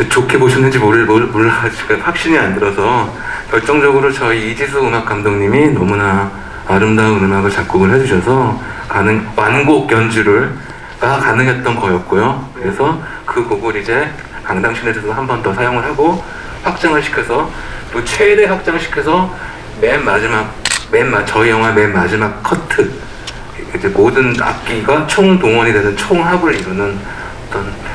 좋게 보셨는지 몰라가지고 확신이 안 들어서 결정적으로 저희 이지수 음악 감독님이 너무나 아름다운 음악을 작곡을 해주셔서 완곡 연주가 가능했던 거였고요. 그래서 그 곡을 이제 강당시내에서 한 번 더 사용을 하고 확장을 시켜서 또 최대 확장시켜서 저희 영화 맨 마지막 커트 이제 모든 악기가 총동원이 되는 총합을 이루는 어떤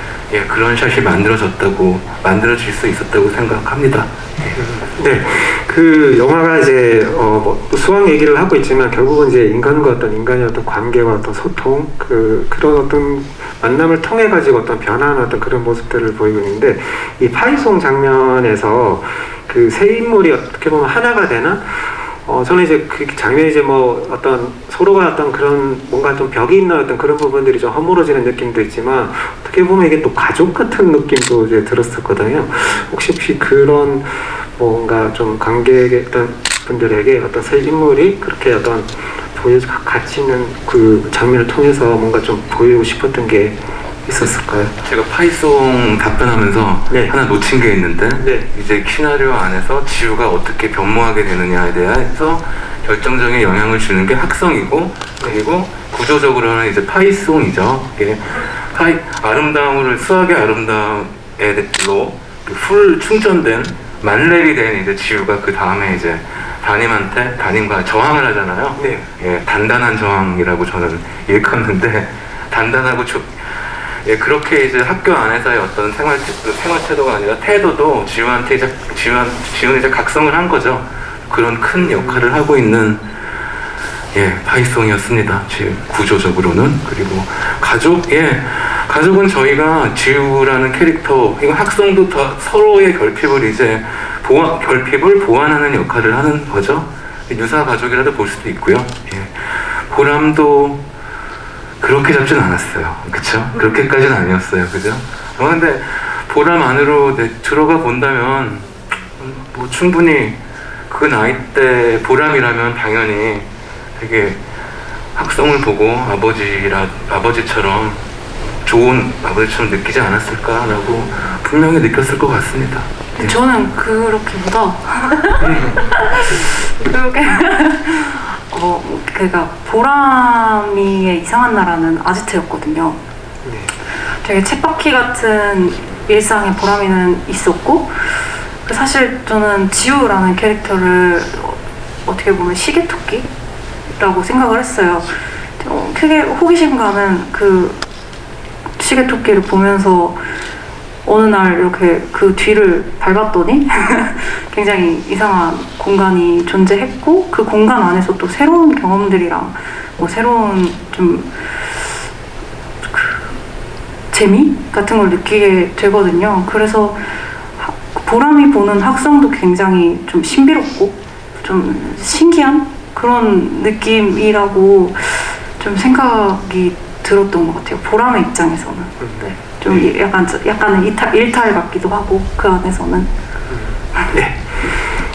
그런 샷이 만들어질 수 있었다고 생각합니다. 네, 그 영화가 이제 수학 얘기를 하고 있지만 결국은 이제 인간의 어떤 관계와 어떤 소통 그런 어떤 만남을 통해 가지고 어떤 변화하는 어떤 그런 모습들을 보이고 있는데 이 파이송 장면에서 그 세 인물이 어떻게 보면 하나가 되나? 저는 이제 그 장면이 이제 뭐 어떤 서로가 어떤 그런 뭔가 좀 벽이 있는 어떤 그런 부분들이 좀 허물어지는 느낌도 있지만 어떻게 보면 이게 또 가족 같은 느낌도 이제 들었었거든요. 혹시 그런 뭔가 좀 관객의 어떤 분들에게 어떤 세 인물이 그렇게 어떤 같이 있는 그 장면을 통해서 뭔가 좀 보이고 싶었던 게 있었을까요? 제가 파이송 답변하면서 네. 하나 놓친 게 있는데 네. 이제 시나리오 안에서 지우가 어떻게 변모하게 되느냐에 대해서 결정적인 영향을 주는 게 학성이고 그리고 구조적으로는 이제 파이송이죠. 이게 수학의 아름다움으로 풀 충전된 만렙이 된 이제 지우가 그 다음에 이제 담임과 저항을 하잖아요. 네. 예, 단단한 저항이라고 저는 일컫는데 단단하고 예, 그렇게 이제 학교 안에서의 어떤 생활 태도가 아니라 태도도 지훈이 이제 각성을 한 거죠. 그런 큰 역할을 하고 있는 파이송이었습니다. 지금 구조적으로는. 그리고 가족은 저희가 지우라는 캐릭터, 이거 학성도 더 서로의 결핍을 보완하는 역할을 하는 거죠. 유사 가족이라도 볼 수도 있고요. 보람도 그렇게 잡진 않았어요. 그쵸? 그렇게까지는 아니었어요. 그죠? 근데 보람 안으로 들어가 본다면, 뭐 충분히 그 나이 때 보람이라면 당연히 되게 학성을 보고 아버지처럼 좋은 아버지처럼 느끼지 않았을까라고 분명히 느꼈을 것 같습니다. 저는 그렇게보다 그렇게 그러니까 보람이의 이상한 나라는 아지트였거든요. 되게 쳇바퀴 같은 일상의 보람이는 있었고, 사실 저는 지우라는 캐릭터를 어떻게 보면 시계토끼라고 생각을 했어요. 크게 호기심 가는 그 시계토끼를 보면서 어느 날 이렇게 그 뒤를 밟았더니 굉장히 이상한 공간이 존재했고, 그 공간 안에서 또 새로운 경험들이랑 뭐 새로운 좀 재미 같은 걸 느끼게 되거든요. 그래서 보람이 보는 학성도 굉장히 좀 신비롭고 좀 신기한 그런 느낌이라고 좀 생각이 들었던 것 같아요. 보람의 입장에서는. 네. 좀 약간은 일탈 같기도 하고, 그 안에서는. 네.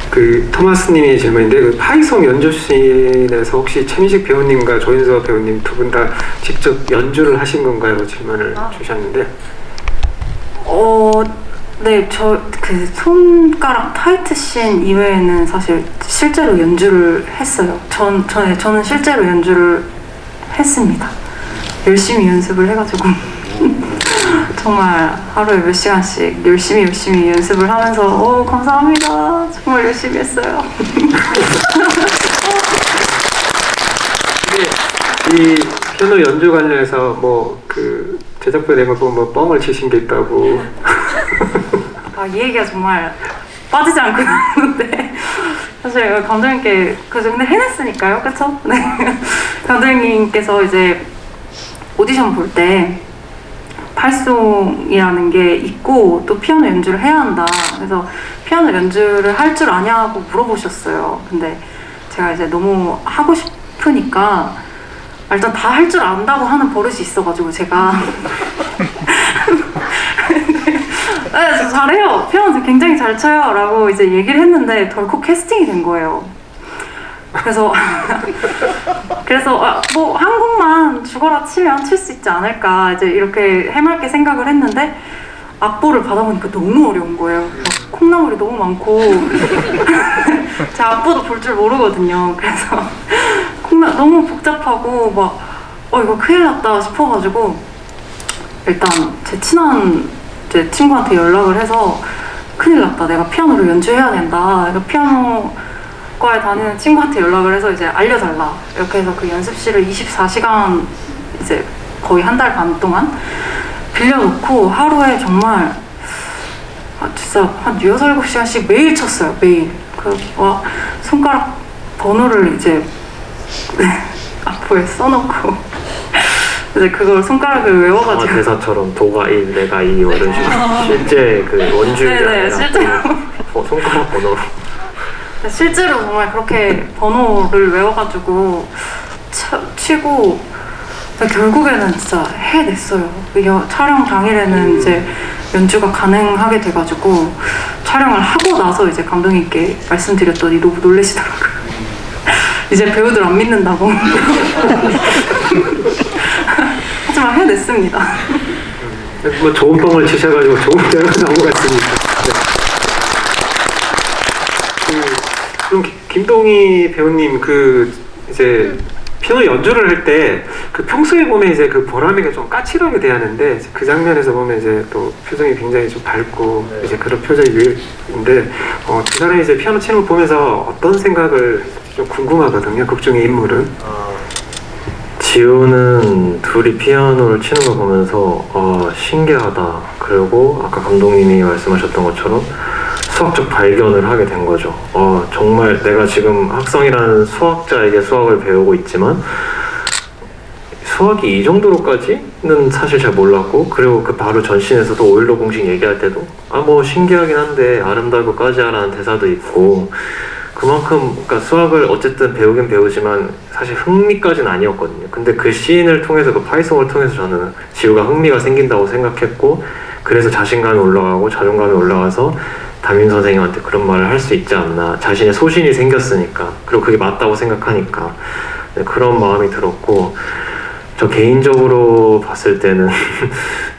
그 토마스님의 질문인데, 그 파이송 연주씬에서 혹시 최민식 배우님과 조인서 배우님 두 분 다 직접 연주를 하신 건가요? 질문을 주셨는데. 네, 그 손가락 타이트 씬 이외에는 사실 실제로 연주를 했어요. 저는 실제로 연주를 했습니다. 열심히 연습을 해가지고 정말 하루에 몇 시간씩 열심히 연습을 하면서 감사합니다. 정말 열심히 했어요. 이 피아노 연주 관련해서 뭐 그 제작부에 낸 걸 보면 뭐 뻥을 치신 게 있다고. 이 얘기가 정말 빠지지 않고 나오는데, 사실 감독님께 근데 해냈으니까요, 그쵸? 네. 감독님께서 이제 오디션 볼 때 팔송이라는 게 있고 또 피아노 연주를 해야 한다. 그래서 피아노 연주를 할 줄 아냐고 물어보셨어요. 근데 제가 이제 너무 하고 싶으니까 일단 다 할 줄 안다고 하는 버릇이 있어가지고 제가 네, 저 잘해요. 피아노 굉장히 잘 쳐요. 라고 이제 얘기를 했는데 덜컥 캐스팅이 된 거예요. 그래서 뭐 한 곡만 죽어라 치면 칠 수 있지 않을까 이제 이렇게 해맑게 생각을 했는데, 악보를 받아보니까 너무 어려운 거예요. 콩나물이 너무 많고 제가 악보도 볼 줄 모르거든요. 그래서 너무 복잡하고 막 이거 큰일 났다 싶어가지고 일단 제 친한 친구한테 연락을 해서 큰일 났다, 내가 피아노를 연주해야 된다, 피아노과에 다니는 친구한테 연락을 해서 이제 알려달라 이렇게 해서 그 연습실을 24시간 이제 거의 한 달 반 동안 빌려놓고 하루에 정말 진짜 한 6, 7시간씩 매일 쳤어요. 매일. 손가락 번호를 이제 악보에 써놓고 이제 그걸 손가락을 외워가지고 대사처럼 도가 1, 내가 2 이런 실제 그 원주율이 아니라 실제로 손가락 번호로. 실제로 정말 그렇게 번호를 외워가지고 치고 결국에는 진짜 해냈어요. 촬영 당일에는 이제 연주가 가능하게 돼가지고 촬영을 하고 나서 이제 감독님께 말씀드렸더니 너무 놀라시더라고요. 이제 배우들 안 믿는다고. 하지만 해냈습니다. 뭐 좋은 뻥을 치셔가지고 좋은 대로 나온 것 같습니다. 네. 그럼 김동희 배우님 이제 피아노 연주를 할 때 그 평소에 보면 이제 그 보람이가 좀 까칠하게 대하는데 그 장면에서 보면 이제 또 표정이 굉장히 좀 밝고 네. 이제 그런 표정이 유일인데 두 사람이 이제 피아노 치는 걸 보면서 어떤 생각을 좀 궁금하거든요. 극 중의 인물은. 지우는 둘이 피아노를 치는 거 보면서 신기하다. 그리고 아까 감독님이 말씀하셨던 것처럼 수학적 발견을 하게 된 거죠. 정말 내가 지금 학성이라는 수학자에게 수학을 배우고 있지만 수학이 이 정도로까지는 사실 잘 몰랐고, 그리고 그 바로 전신에서도 오일러 공식 얘기할 때도 뭐 신기하긴 한데 아름다고까지 하라는 대사도 있고, 그만큼 그러니까 수학을 어쨌든 배우긴 배우지만 사실 흥미까지는 아니었거든요. 근데 그 시인을 통해서, 그 파이송을 통해서 저는 지우가 흥미가 생긴다고 생각했고, 그래서 자신감이 올라가고 자존감이 올라가서 담임 선생님한테 그런 말을 할 수 있지 않나, 자신의 소신이 생겼으니까, 그리고 그게 맞다고 생각하니까. 네, 그런 마음이 들었고, 저 개인적으로 봤을 때는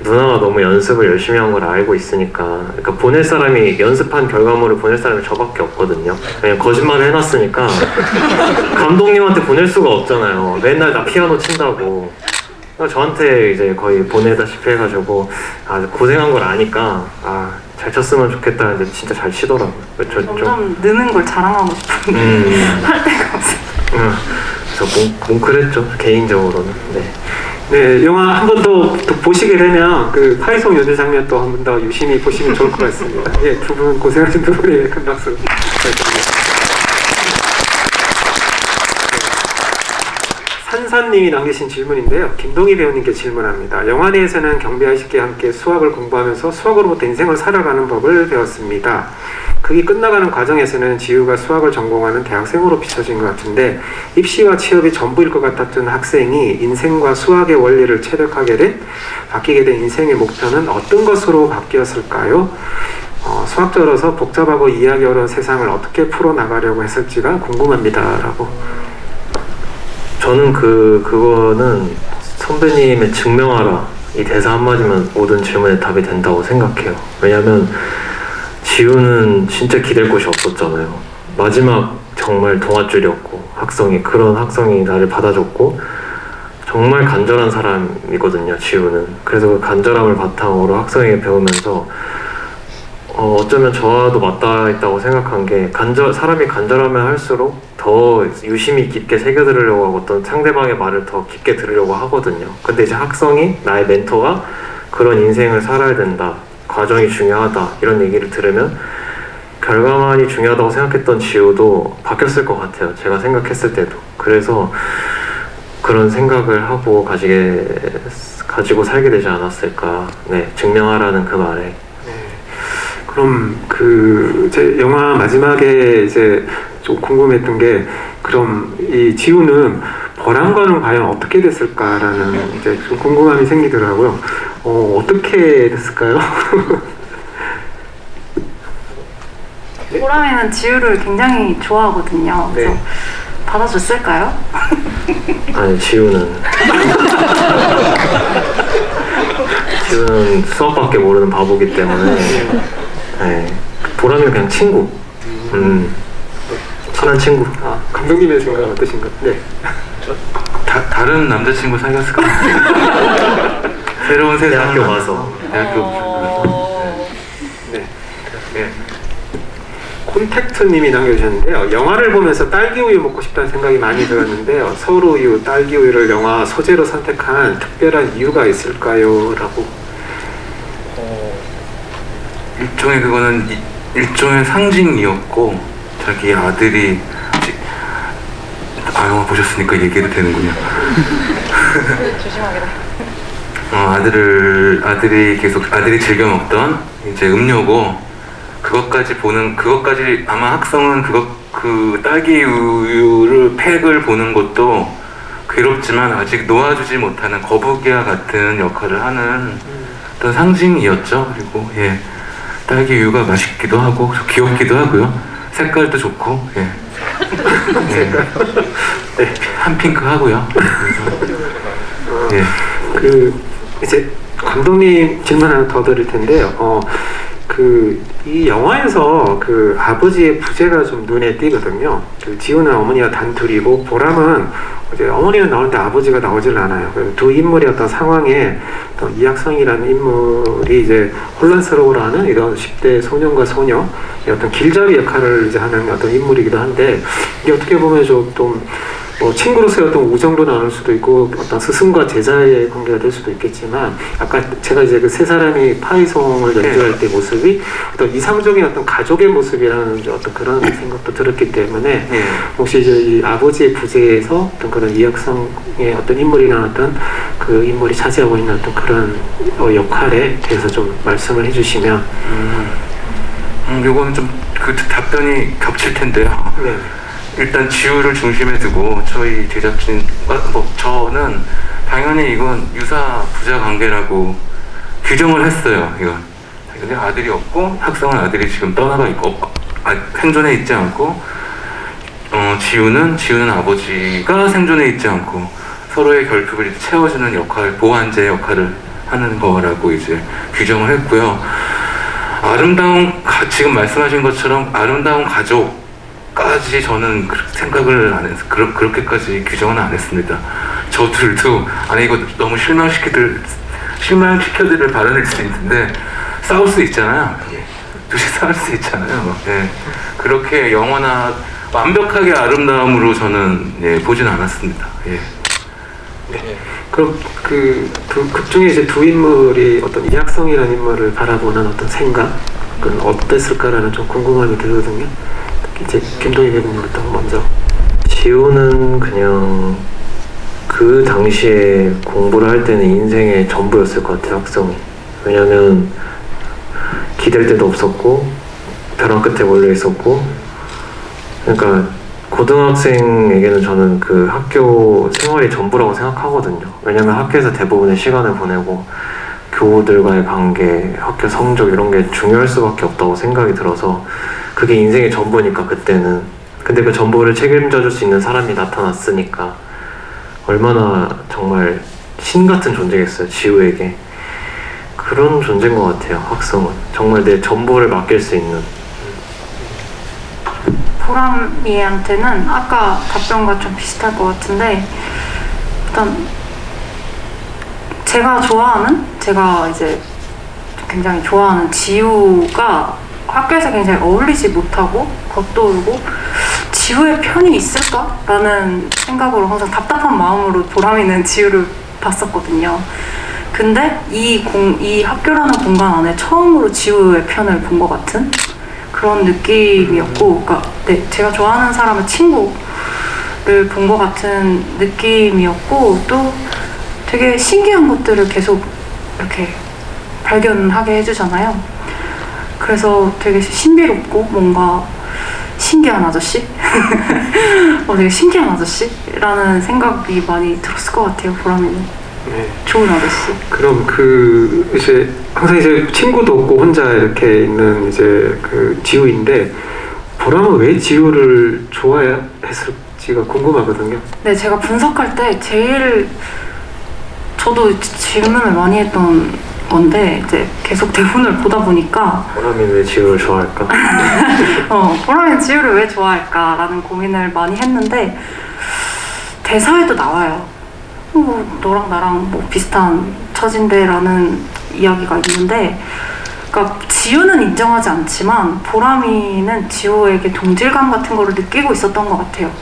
누나가 너무 연습을 열심히 한 걸 알고 있으니까, 그러니까 보낼 사람이, 연습한 결과물을 보낼 사람이 저밖에 없거든요. 그냥 거짓말을 해놨으니까 감독님한테 보낼 수가 없잖아요. 맨날 나 피아노 친다고. 그러니까 저한테 이제 거의 보내다시피 해가지고 고생한 걸 아니까 잘 쳤으면 좋겠다 했는데 진짜 잘 치더라고요. 점점 느는 걸 자랑하고 싶은데 할 데가 없어요. 그래서 뭉클했죠, 개인적으로는. 네, 영화 한 번 더 보시게 되면 그 파이송 연주 장면 또 한 번 더 유심히 보시면 좋을 것 같습니다. 예, 두 분 고생하신 두 분에 큰 박수 부탁드립니다. 산산님이 남기신 질문인데요. 김동희 배우님께 질문합니다. 영화 내에서는 경비아 씨께 함께 수학을 공부하면서 수학으로부터 인생을 살아가는 법을 배웠습니다. 극이 끝나가는 과정에서는 지우가 수학을 전공하는 대학생으로 비춰진 것 같은데, 입시와 취업이 전부일 것 같았던 학생이 인생과 수학의 원리를 바뀌게 된 인생의 목표는 어떤 것으로 바뀌었을까요? 수학자로서 복잡하고 이해하기 어려운 세상을 어떻게 풀어나가려고 했을지가 궁금합니다. 라고. 저는 그거는 선배님의 증명하라 이 대사 한마디면 모든 질문에 답이 된다고 생각해요. 왜냐면 지우는 진짜 기댈 곳이 없었잖아요. 마지막 정말 동아줄이었고, 그런 학성이 나를 받아줬고, 정말 간절한 사람이거든요, 지우는. 그래서 그 간절함을 바탕으로 학성에게 배우면서 어쩌면 저와도 맞닿아 있다고 생각한 게, 사람이 간절하면 할수록 더 유심히 깊게 새겨들으려고 하고 어떤 상대방의 말을 더 깊게 들으려고 하거든요. 근데 이제 학성이, 나의 멘토가 그런 인생을 살아야 된다, 과정이 중요하다, 이런 얘기를 들으면 결과만이 중요하다고 생각했던 지우도 바뀌었을 것 같아요. 제가 생각했을 때도. 그래서 그런 생각을 하고 가지고 살게 되지 않았을까. 네, 증명하라는 그 말에. 그럼 이제 영화 마지막에 이제 좀 궁금했던 게, 그럼 이 지우는 보람과는 과연 어떻게 됐을까라는 이제 좀 궁금함이 생기더라고요. 어떻게 됐을까요? 보람이는 지우를 굉장히 좋아하거든요. 그래서 네. 받아줬을까요? 아니, 지우는 수학밖에 모르는 바보기 때문에. 네, 보람이는 그냥 친구. 친한 친구. 감독님의 생각은 어떠신가요? 네. 다른 남자친구 사귀었을 것 같아요. 새로운 세상을 대학교 와서. 네. 콘택트님이 남겨주셨는데요. 영화를 보면서 딸기우유 먹고 싶다는 생각이 많이 들었는데요. 서울우유, 딸기우유를 영화 소재로 선택한 특별한 이유가 있을까요? 라고. 일종의 그거는 일종의 상징이었고, 자기 아들이 영화 보셨으니까 얘기해도 되는군요. 조심하게. 아들이 즐겨 먹던 이제 음료고, 그것까지 아마 학성은 그 딸기 우유를 팩을 보는 것도 괴롭지만 아직 놓아주지 못하는 거북이와 같은 역할을 하는 어떤 상징이었죠. 그리고 딸기 우유가 맛있기도 하고 귀엽기도 하고요. 색깔도 좋고, 한 핑크 하고요. 이제 감독님 질문 하나 더 드릴 텐데요. 이 영화에서 그 아버지의 부재가 좀 눈에 띄거든요. 그 지우는 어머니와 단둘이고 보람은 이제 어머니는 나오는데 아버지가 나오질 않아요. 두 인물의 어떤 상황에 어떤 이학성이라는 인물이 이제 혼란스러워하는 이런 10대 소년과 소녀의 어떤 길잡이 역할을 이제 하는 어떤 인물이기도 한데 이게 어떻게 보면 좀 친구로서의 어떤 우정도 나눌 수도 있고 어떤 스승과 제자의 관계가 될 수도 있겠지만 아까 제가 이제 그 세 사람이 파이송을 연주할 때 모습이 어떤 이상적인 어떤 가족의 모습이라는 어떤 그런 생각도 들었기 때문에 혹시 이제 이 아버지의 부재에서 어떤 그런 이학성의 어떤 인물이나 어떤 그 인물이 차지하고 있는 어떤 그런 역할에 대해서 좀 말씀을 해주시면 요거는 좀 그 답변이 겹칠 텐데요. 네. 일단 지우를 중심에 두고 저희 제작진, 저는 당연히 이건 유사 부자 관계라고 규정을 했어요. 이건 근데 아들이 없고 학성은 아들이 지금 떠나가 있고 생존해 있지 않고 지우는 아버지가 생존해 있지 않고 서로의 결핍을 채워주는 역할, 보완제 역할을 하는 거라고 이제 규정을 했고요. 지금 말씀하신 것처럼 아름다운 가족까지 저는 생각을 안 해서 그렇게까지 규정은 안 했습니다. 저들도 이거 너무 실망시켜드릴 발언일 수 있는데 싸울 수 있잖아요. 둘이 싸울 수 있잖아요. 네. 그렇게 영원한 완벽하게 아름다움으로 저는 보진 않았습니다. 예. 네. 그럼 극 중에 이제 두 인물이 어떤 이학성이라는 인물을 바라보는 어떤 생각은 어땠을까라는 좀 궁금함이 들거든요. 이제 김동희 배우님부터 먼저. 지우는 그냥 그 당시에 공부를 할 때는 인생의 전부였을 것 같아요, 학성이. 왜냐면 기댈 데도 없었고 벼랑 끝에 몰려 있었고, 그러니까 고등학생에게는 저는 그 학교 생활이 전부라고 생각하거든요. 왜냐면 학교에서 대부분의 시간을 보내고 교우들과의 관계, 학교 성적 이런 게 중요할 수밖에 없다고 생각이 들어서 그게 인생의 전부니까 그때는. 근데 그 전부를 책임져 줄 수 있는 사람이 나타났으니까 얼마나 정말 신 같은 존재겠어요, 지우에게. 그런 존재인 것 같아요, 학성은. 정말 내 전부를 맡길 수 있는. 보람이한테는 아까 답변과 좀 비슷할 것 같은데 일단 제가 이제 굉장히 좋아하는 지우가 학교에서 굉장히 어울리지 못하고 겉돌고 지우의 편이 있을까라는 생각으로 항상 답답한 마음으로 보람이는 지우를 봤었거든요. 근데 이 학교라는 공간 안에 처음으로 지우의 편을 본 것 같은 그런 느낌이었고, 그러니까 제가 좋아하는 사람의 친구를 본 것 같은 느낌이었고, 또 되게 신기한 것들을 계속 이렇게 발견하게 해주잖아요. 그래서 되게 신비롭고 뭔가 신기한 아저씨? 되게 신기한 아저씨라는 생각이 많이 들었을 것 같아요, 보람이는. 네. 좋은 아저씨. 그럼 이제 항상 이제 친구도 없고 혼자 이렇게 있는 이제 그 지우인데 보람은 왜 지우를 좋아했을지가 궁금하거든요. 네, 제가 분석할 때 저도 질문을 많이 했던 건데 이제 계속 대본을 보다 보니까 보람이 왜 지우를 좋아할까? 보람이 지우를 왜 좋아할까라는 고민을 많이 했는데 대사에도 나와요. 너랑 나랑 비슷한 처진데라는 이야기가 있는데, 그러니까 지우는 인정하지 않지만 보람이는 지우에게 동질감 같은 거를 느끼고 있었던 것 같아요.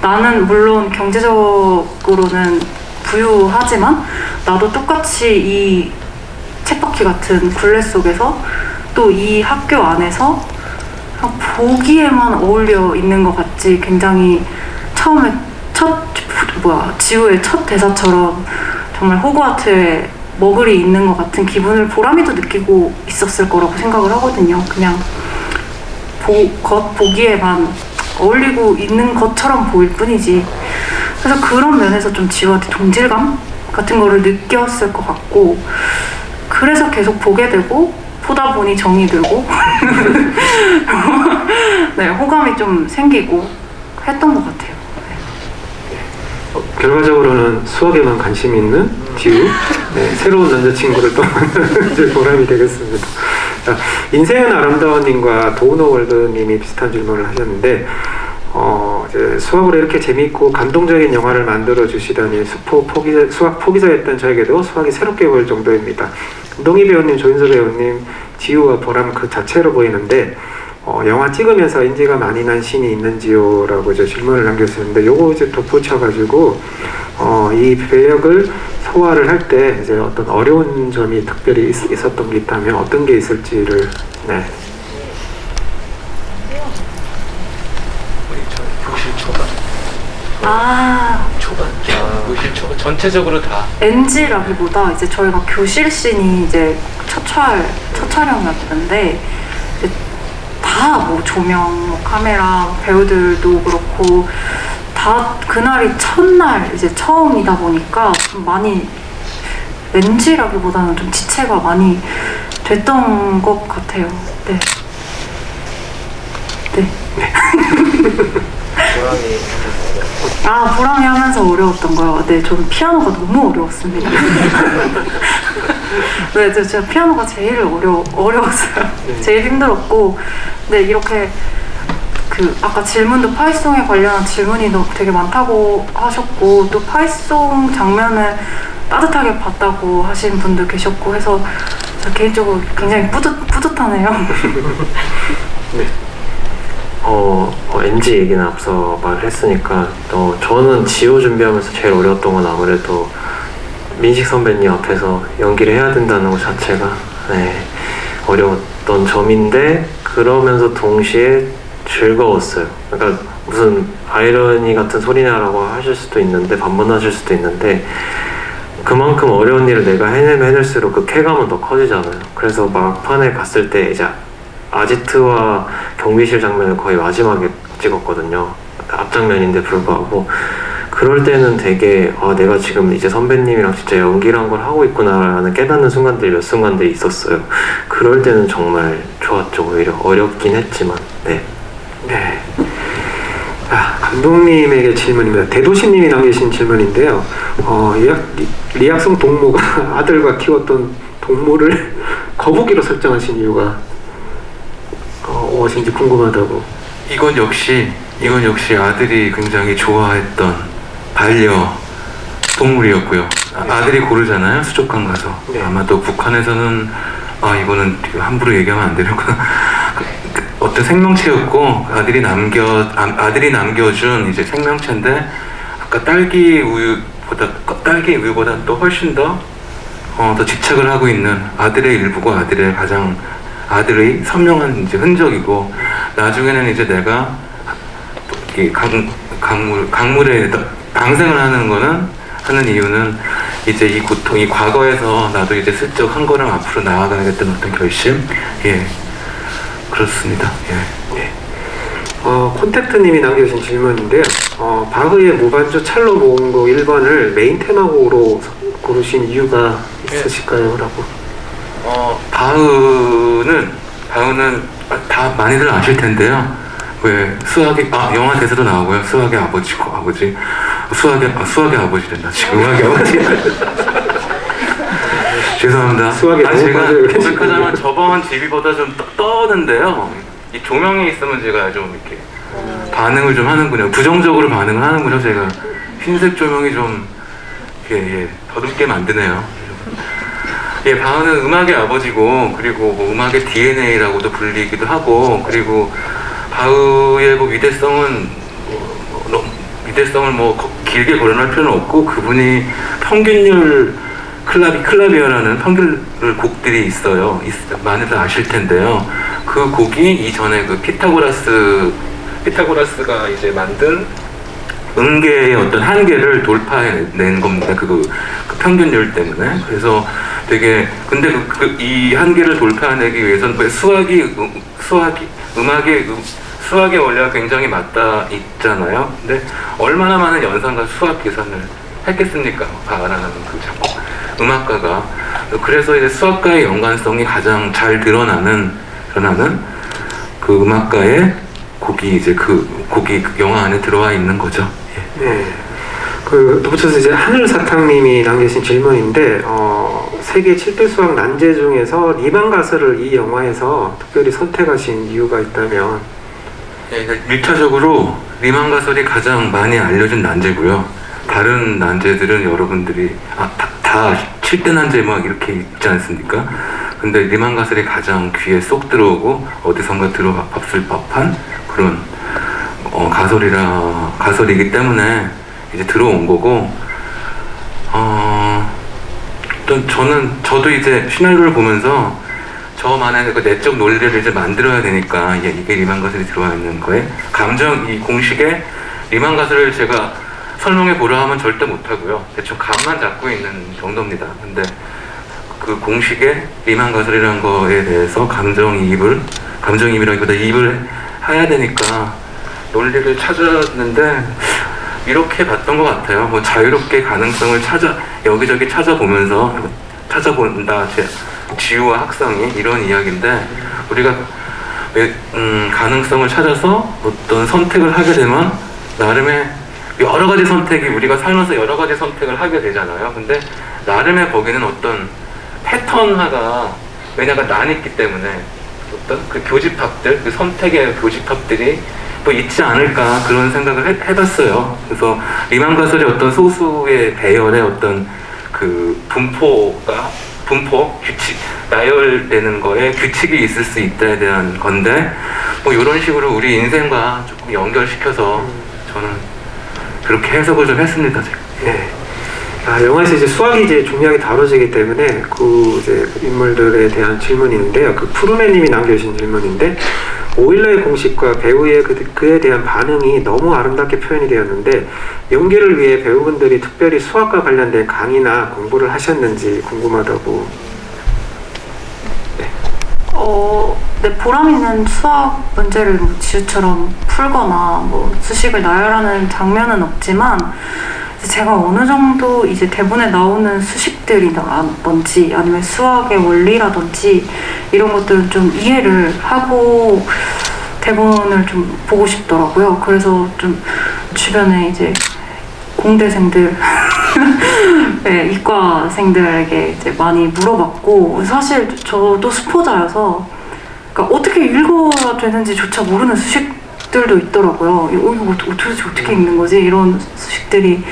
나는 물론 경제적으로는 부유하지만 나도 똑같이 이 쳇바퀴 같은 굴레 속에서 또 이 학교 안에서 보기에만 어울려 있는 것 같지, 굉장히 처음에 지우의 첫 대사처럼 정말 호그와트에 머글이 있는 것 같은 기분을 보람이도 느끼고 있었을 거라고 생각을 하거든요. 그냥 보기에만 어울리고 있는 것처럼 보일 뿐이지. 그래서 그런 면에서 좀 지우한테 동질감 같은 거를 느꼈을 것 같고, 그래서 계속 보게 되고 보다 보니 정이 들고 네, 호감이 좀 생기고 했던 것 같아요. 결과적으로는 수학에만 관심 있는 지우, 네, 새로운 남자친구를 또 만나는 이제 보람이 되겠습니다. 자, 인생은 아름다운님과 도우노월드님이 비슷한 질문을 하셨는데, 이제 수학으로 이렇게 재미있고 감동적인 영화를 만들어 주시다니 수학 포기자였던 저에게도 수학이 새롭게 보일 정도입니다. 동희 배우님, 조인서 배우님, 지우와 보람 그 자체로 보이는데, 영화 찍으면서 NG가 많이 난 씬이 있는지요? 라고 이제 질문을 남겼었는데, 요거 이제 덧붙여가지고, 이 배역을 소화를 할 때 이제 어떤 어려운 점이 특별히 있었던 게 있다면 어떤 게 있을지를, 네. 우리 저 교실 초반 교실 초반 전체적으로 다 NG라기보다 이제 저희가 교실 씬이 이제 첫 촬영이었는데 다 뭐 조명, 뭐 카메라, 배우들도 그렇고 다 그날이 첫날 이제 처음이다 보니까 좀 많이 NG라기보다는 좀 지체가 많이 됐던 것 같아요. 네. 보람이 하면서 어려웠던 거요. 네, 저는 피아노가 너무 어려웠습니다. 네, 제가 피아노가 제일 어려웠어요. 제일 힘들었고, 네, 이렇게 아까 질문도 파이송에 관련한 질문이 되게 많다고 하셨고, 또 파이송 장면을 따뜻하게 봤다고 하신 분도 계셨고 해서 저 개인적으로 굉장히 뿌듯하네요. 네. NG 얘기는 앞서 말을 했으니까 저는 지호 준비하면서 제일 어려웠던 건 아무래도 민식 선배님 앞에서 연기를 해야 된다는 것 자체가 어려웠던 점인데 그러면서 동시에 즐거웠어요. 그러니까 무슨 아이러니 같은 소리냐라고 하실 수도 있는데 반문하실 수도 있는데 그만큼 어려운 일을 내가 해내면 해낼수록 그 쾌감은 더 커지잖아요. 그래서 막판에 갔을 때 이제 아지트와 경비실 장면을 거의 마지막에 찍었거든요. 앞장면인데 불구하고 그럴 때는 되게 내가 지금 이제 선배님이랑 진짜 연기란 걸 하고 있구나라는 깨닫는 순간들이 몇 순간들이 있었어요. 그럴 때는 정말 좋았죠. 오히려 어렵긴 했지만 네. 감독님에게 질문입니다. 대도시님이 남기신 질문인데요. 리학성 동무가 아들과 키웠던 동물을 거북이로 설정하신 이유가 무엇인지 궁금하다고. 이건 역시 아들이 굉장히 좋아했던 반려 동물이었고요. 아들이 고르잖아요. 수족관 가서. 네. 아마 또 북한에서는 이거는 함부로 얘기하면 안 되는구나. 어떤 생명체였고 아들이 남겨준 이제 생명체인데 아까 딸기 우유보다 또 훨씬 더 집착을 하고 있는 아들의 일부고 아들의 선명한 이제 흔적이고 나중에는 이제 내가 이 강물에 방생을 하는 이유는 이제 이 고통이 과거에서 나도 이제 슬쩍 한 걸음 앞으로 나아가야겠다는 어떤 결심. 그렇습니다. 콘택트님이 남겨주신 질문인데요. 바흐의 무반주 첼로 모음곡 1번을 메인 테마곡으로 고르신 이유가 있으실까요? 라고. 바흐는 다 많이들 아실 텐데요. 왜 수학의 영화 대사도 나오고요. 수학의 아버지 수학의 아버지란다. 지금 음악의 아버지. 죄송합니다. 제가 고백하자면 저번 GB보다 좀 떠는데요. 이 조명이 있으면 제가 좀 이렇게 반응을 좀 하는군요. 부정적으로 반응을 하는군요. 제가 흰색 조명이 좀 더듬게 만드네요. 바흐는 음악의 아버지고 그리고 뭐 음악의 DNA라고도 불리기도 하고 그리고 바흐의 위대성을 길게 거론할 필요는 없고 그분이 평균율 클라비어라는 평균 곡들이 있어요. 많이들 아실 텐데요. 그 곡이 이전에 그 피타고라스가 이제 만든 음계의 어떤 한계를 돌파해낸 겁니다. 그 평균율 때문에. 그래서 되게 근데 이 한계를 돌파해내기 위해서는 수학의 원리가 굉장히 맞닿아 있잖아요. 근데 얼마나 많은 연산과 수학 계산을 했겠습니까? 바흐라는 그 작곡 음악가가. 그래서 이제 수학과의 연관성이 가장 잘 드러나는 그 음악가의 곡이 이제 그 곡이 영화 안에 들어와 있는 거죠. 네. 덧붙여서 이제 하늘사탕님이 남기신 질문인데 세계 7대 수학 난제 중에서 리만 가설을 이 영화에서 특별히 선택하신 이유가 있다면? 네, 1차적으로 리만 가설이 가장 많이 알려진 난제고요. 다른 난제들은 여러분들이 다 7대 난제 막 이렇게 있지 않습니까? 근데 리만 가설이 가장 귀에 쏙 들어오고 어디선가 들어봤을 법한 그런 가설이기 때문에 이제 들어온 거고, 또 저도 이제 시나리오를 보면서 저만의 그 내적 논리를 이제 만들어야 되니까 이게 리만 가설이 들어와 있는 거에 이 공식에 리만 가설을 제가 설명해 보려 하면 절대 못하고요. 대충 감만 잡고 있는 정도입니다. 근데 그 공식에 리만 가설이라는 거에 대해서 감정이입이라기보다 이입을 해야 되니까 논리를 찾았는데 이렇게 봤던 것 같아요. 뭐 자유롭게 가능성을 여기저기 찾아본다. 지우와 학성이 이런 이야기인데, 우리가 가능성을 찾아서 어떤 선택을 하게 되면 나름의 여러 가지 선택이, 우리가 살면서 여러 가지 선택을 하게 되잖아요. 근데 나름의 거기는 어떤 패턴화가, 왜냐면 나뉘기 때문에 어떤 그 교집합들, 그 선택의 교집합들이 또 있지 않을까, 그런 생각을 해봤어요. 그래서 리만 가설의 어떤 소수의 배열의 어떤 그 분포, 규칙, 나열되는 거에 규칙이 있을 수 있다에 대한 건데, 뭐 이런 식으로 우리 인생과 조금 연결시켜서 저는 그렇게 해석을 좀 했습니다. 제가. 네. 영화에서 이제 수학이 이제 중요하게 다뤄지기 때문에 그 이제 인물들에 대한 질문인데요. 그 푸르메님이 남겨주신 질문인데, 오일러의 공식과 배우의 그에 대한 반응이 너무 아름답게 표현이 되었는데, 연기를 위해 배우분들이 특별히 수학과 관련된 강의나 공부를 하셨는지 궁금하다고. 네, 보람이는 수학 문제를 뭐 지우처럼 풀거나 뭐 수식을 나열하는 장면은 없지만, 제가 어느 정도 이제 대본에 나오는 수식들이라든지 아니면 수학의 원리라든지 이런 것들은 좀 이해를 하고 대본을 좀 보고 싶더라고요. 그래서 좀 주변에 이제 공대생들, 네, 이과생들에게 이제 많이 물어봤고, 사실 저도 수포자여서 그러니까 어떻게 읽어야 되는지조차 모르는 수식들도 있더라고요. 이거 어떻게 읽는 거지? 이런 수식들이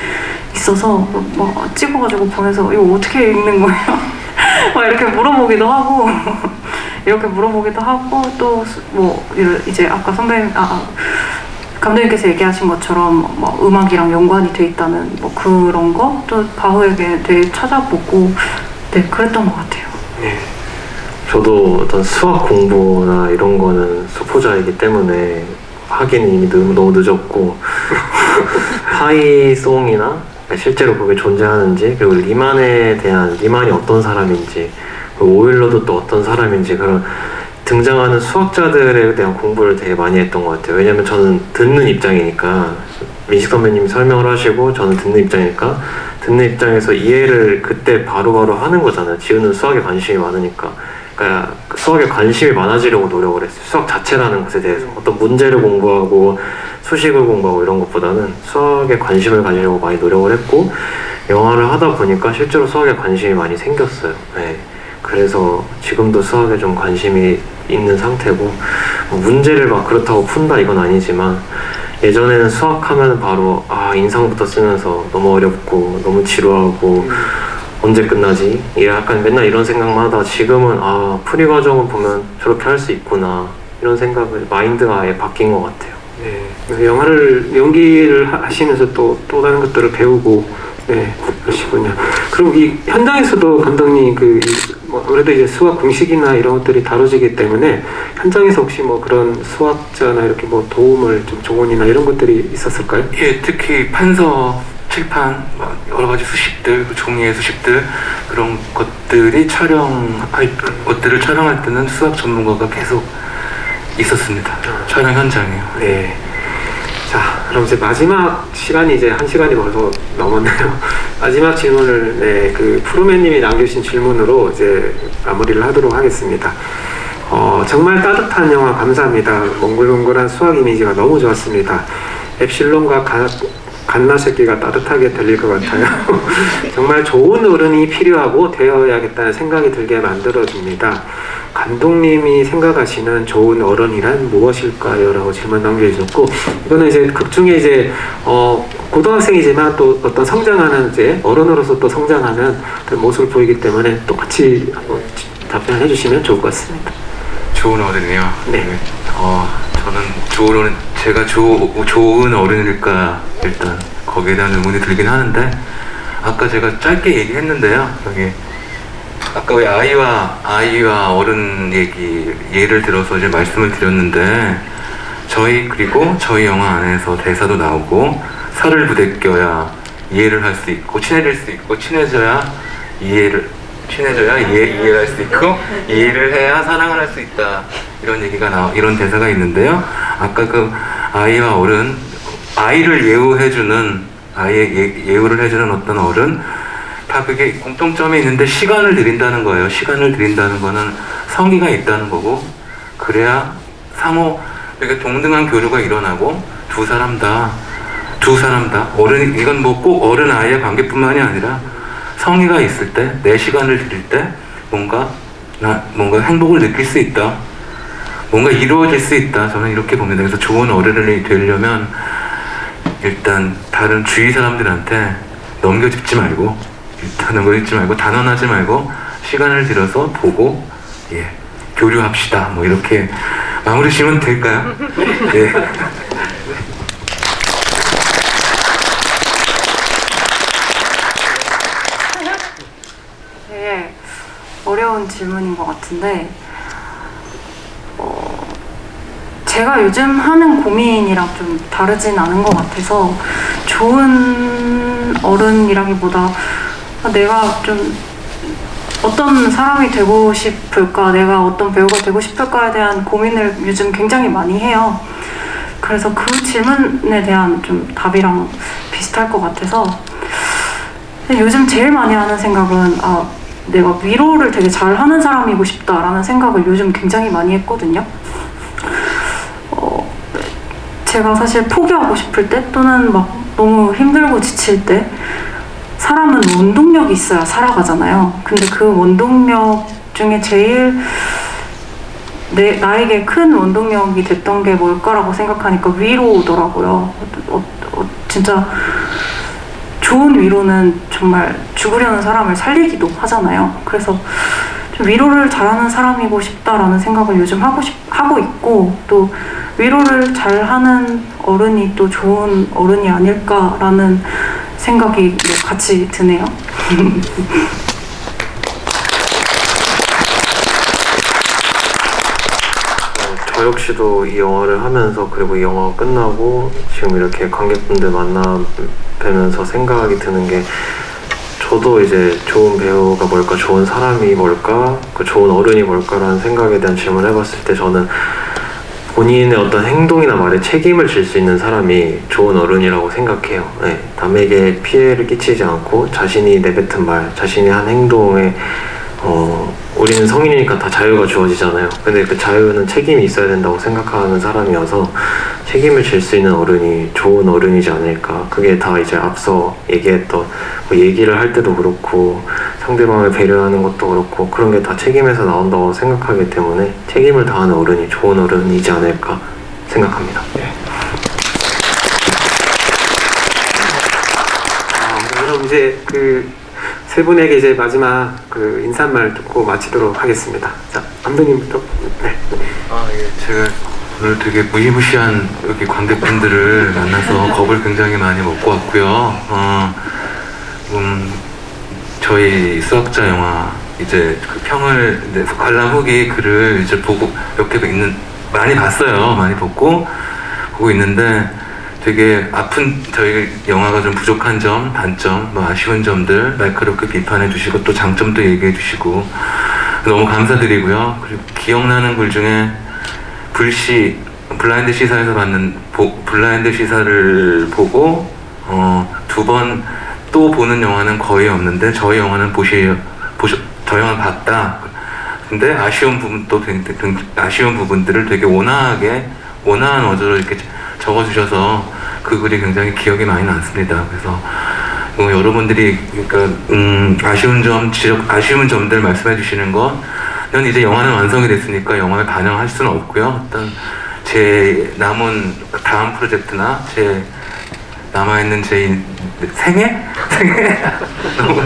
있어서 막 찍어가지고 보면서 이거 어떻게 읽는 거예요? 막 이렇게 물어보기도 하고 또 뭐 이제 아까 감독님께서 얘기하신 것처럼 뭐 음악이랑 연관이 돼 있다는 뭐 그런 거, 또 바흐에게 대해 찾아보고, 네, 그랬던 것 같아요. 네. 저도 어떤 수학 공부나 이런 거는 수포자이기 때문에 하기는 이미 너무 늦었고 파이송이나 실제로 그게 존재하는지, 그리고 리만이 어떤 사람인지, 그리고 오일러도 또 어떤 사람인지, 그런 등장하는 수학자들에 대한 공부를 되게 많이 했던 것 같아요. 왜냐면 저는 듣는 입장이니까, 민식 선배님이 설명을 하시고 저는 듣는 입장이니까, 듣는 입장에서 이해를 그때 바로바로 하는 거잖아요. 지우는 수학에 관심이 많으니까. 그러니까 수학에 관심이 많아지려고 노력을 했어요. 수학 자체라는 것에 대해서 어떤 문제를 공부하고 수식을 공부하고 이런 것보다는 수학에 관심을 가지려고 많이 노력을 했고, 영화를 하다 보니까 실제로 수학에 관심이 많이 생겼어요. 네. 그래서 지금도 수학에 좀 관심이 있는 상태고, 문제를 막 그렇다고 푼다 이건 아니지만, 예전에는 수학하면 바로 인상부터 쓰면서 너무 어렵고 너무 지루하고 언제 끝나지? 약간 맨날 이런 생각만 하다가 지금은 풀이 과정을 보면 저렇게 할 수 있구나, 이런 생각을, 마인드가 아예 바뀐 것 같아요. 네, 연기를 하시면서 또 다른 것들을 배우고, 네, 그러시군요. 그럼 이 현장에서도 감독님 아무래도 이제 수학 공식이나 이런 것들이 다뤄지기 때문에 현장에서 혹시 뭐 그런 수학자나 이렇게 뭐 도움을 좀 조언이나 이런 것들이 있었을까요? 예, 특히 판서, 칠판, 여러 가지 수식들, 종이의 수식들, 그런 것들을 촬영할 때는 수학 전문가가 계속 있었습니다. 촬영 현장에요. 네. 자, 그럼 이제 마지막 시간이 이제 1시간이 벌써 넘었네요. 마지막 질문을, 그 푸르메님이 남겨주신 질문으로 이제 마무리를 하도록 하겠습니다. 정말 따뜻한 영화 감사합니다. 몽글몽글한 수학 이미지가 너무 좋았습니다. 엡실론과 갓나 새끼가 따뜻하게 들릴 것 같아요. 정말 좋은 어른이 필요하고 되어야겠다는 생각이 들게 만들어줍니다. 감독님이 생각하시는 좋은 어른이란 무엇일까요? 라고 질문 남겨주셨고, 이거는 이제 극 중에 이제 고등학생이지만 또 어떤 성장하는 이제 어른으로서 또 성장하는 그런 모습을 보이기 때문에 또 같이 한번 답변해 주시면 좋을 것 같습니다. 좋은 어른이요? 네. 저는 좋은 어른, 제가 좋은 어른일까 일단 거기에 대한 의문이 들긴 하는데, 아까 제가 짧게 얘기했는데요. 여기 아까 왜 아이와 어른 예를 들어서 이제 말씀을 드렸는데, 그리고 저희 영화 안에서 대사도 나오고, 살을 부대껴야 이해를 할 수 있고 친해질 수 있고, 친해져야 이해를 할 수 있고, 이해를 해야 사랑을 할 수 있다, 이런 이런 대사가 있는데요. 아까 그 아이와 어른, 아이를 예우를 해주는 어떤 어른, 다 그게 공통점이 있는데 시간을 들인다는 거예요. 시간을 들인다는 거는 성의가 있다는 거고, 그래야 상호 이렇게 동등한 교류가 일어나고 두 사람 다 어른, 이건 뭐 꼭 어른 아이의 관계뿐만이 아니라 성의가 있을 때, 내 시간을 드릴 때 뭔가 행복을 느낄 수 있다, 뭔가 이루어질 수 있다, 저는 이렇게 봅니다. 그래서 좋은 어른이 되려면 일단 다른 주위 사람들한테 넘겨짚지 말고 단언하지 말고 시간을 들여서 보고 교류합시다, 뭐 이렇게 마무리 지으면 될까요? 예. 되게 어려운 질문인 것 같은데, 제가 요즘 하는 고민이랑 좀 다르진 않은 것 같아서, 좋은 어른이라기보다 내가 좀 어떤 사람이 되고 싶을까, 내가 어떤 배우가 되고 싶을까에 대한 고민을 요즘 굉장히 많이 해요. 그래서 그 질문에 대한 좀 답이랑 비슷할 것 같아서, 요즘 제일 많이 하는 생각은 내가 위로를 되게 잘하는 사람이고 싶다라는 생각을 요즘 굉장히 많이 했거든요. 제가 사실 포기하고 싶을 때, 또는 막 너무 힘들고 지칠 때, 사람은 원동력이 있어야 살아가잖아요. 근데 그 원동력 중에 제일 나에게 큰 원동력이 됐던 게 뭘까라고 생각하니까 위로더라고요. 진짜 좋은 위로는 정말 죽으려는 사람을 살리기도 하잖아요. 그래서 좀 위로를 잘하는 사람이고 싶다라는 생각을 요즘 하고 있고, 또 위로를 잘하는 어른이 또 좋은 어른이 아닐까라는 생각이 같이 드네요. 저 역시도 이 영화를 하면서, 그리고 이 영화가 끝나고 지금 이렇게 관객분들 만나 뵈면서 생각이 드는 게, 저도 이제 좋은 배우가 뭘까, 좋은 사람이 뭘까, 그 좋은 어른이 뭘까라는 생각에 대한 질문을 해봤을 때, 저는 본인의 어떤 행동이나 말에 책임을 질 수 있는 사람이 좋은 어른이라고 생각해요. 네, 남에게 피해를 끼치지 않고 자신이 내뱉은 말, 자신이 한 행동에 우리는 성인이니까 다 자유가 주어지잖아요. 근데 그 자유는 책임이 있어야 된다고 생각하는 사람이어서, 책임을 질 수 있는 어른이 좋은 어른이지 않을까. 그게 다 이제 앞서 얘기했던 뭐 얘기를 할 때도 그렇고, 상대방을 배려하는 것도 그렇고, 그런 게 다 책임에서 나온다고 생각하기 때문에 책임을 다하는 어른이 좋은 어른이지 않을까 생각합니다. 그럼 이제 그 세 분에게 이제 마지막 그 인사말 듣고 마치도록 하겠습니다. 자, 감독님부터. 네. 제가 오늘 되게 무시무시한 여기 관객분들을 만나서 겁을 굉장히 많이 먹고 왔고요. 저희 수학자 영화 이제 그 평을, 관람 후기 글을 이제 보고 이렇게 많이 봤어요. 많이 보고 있는데, 되게 저희 영화가 좀 부족한 점, 단점, 뭐 아쉬운 점들 날카롭게 비판해 주시고, 또 장점도 얘기해 주시고 너무 감사드리고요. 그리고 기억나는 글 중에 블라인드 시사에서 블라인드 시사를 보고 두 번 또 보는 영화는 거의 없는데, 저희 영화는 저 영화 봤다. 근데 아쉬운 부분들을 되게 온화한 어조로 이렇게 적어주셔서 그 글이 굉장히 기억에 많이 남습니다. 그래서 여러분들이 그러니까 아쉬운 점들 말씀해 주시는 건 이제 영화는 완성이 됐으니까 영화에 반영할 수는 없고요. 어떤 제 남은 다음 프로젝트나 제 남아있는 제 생애? 너무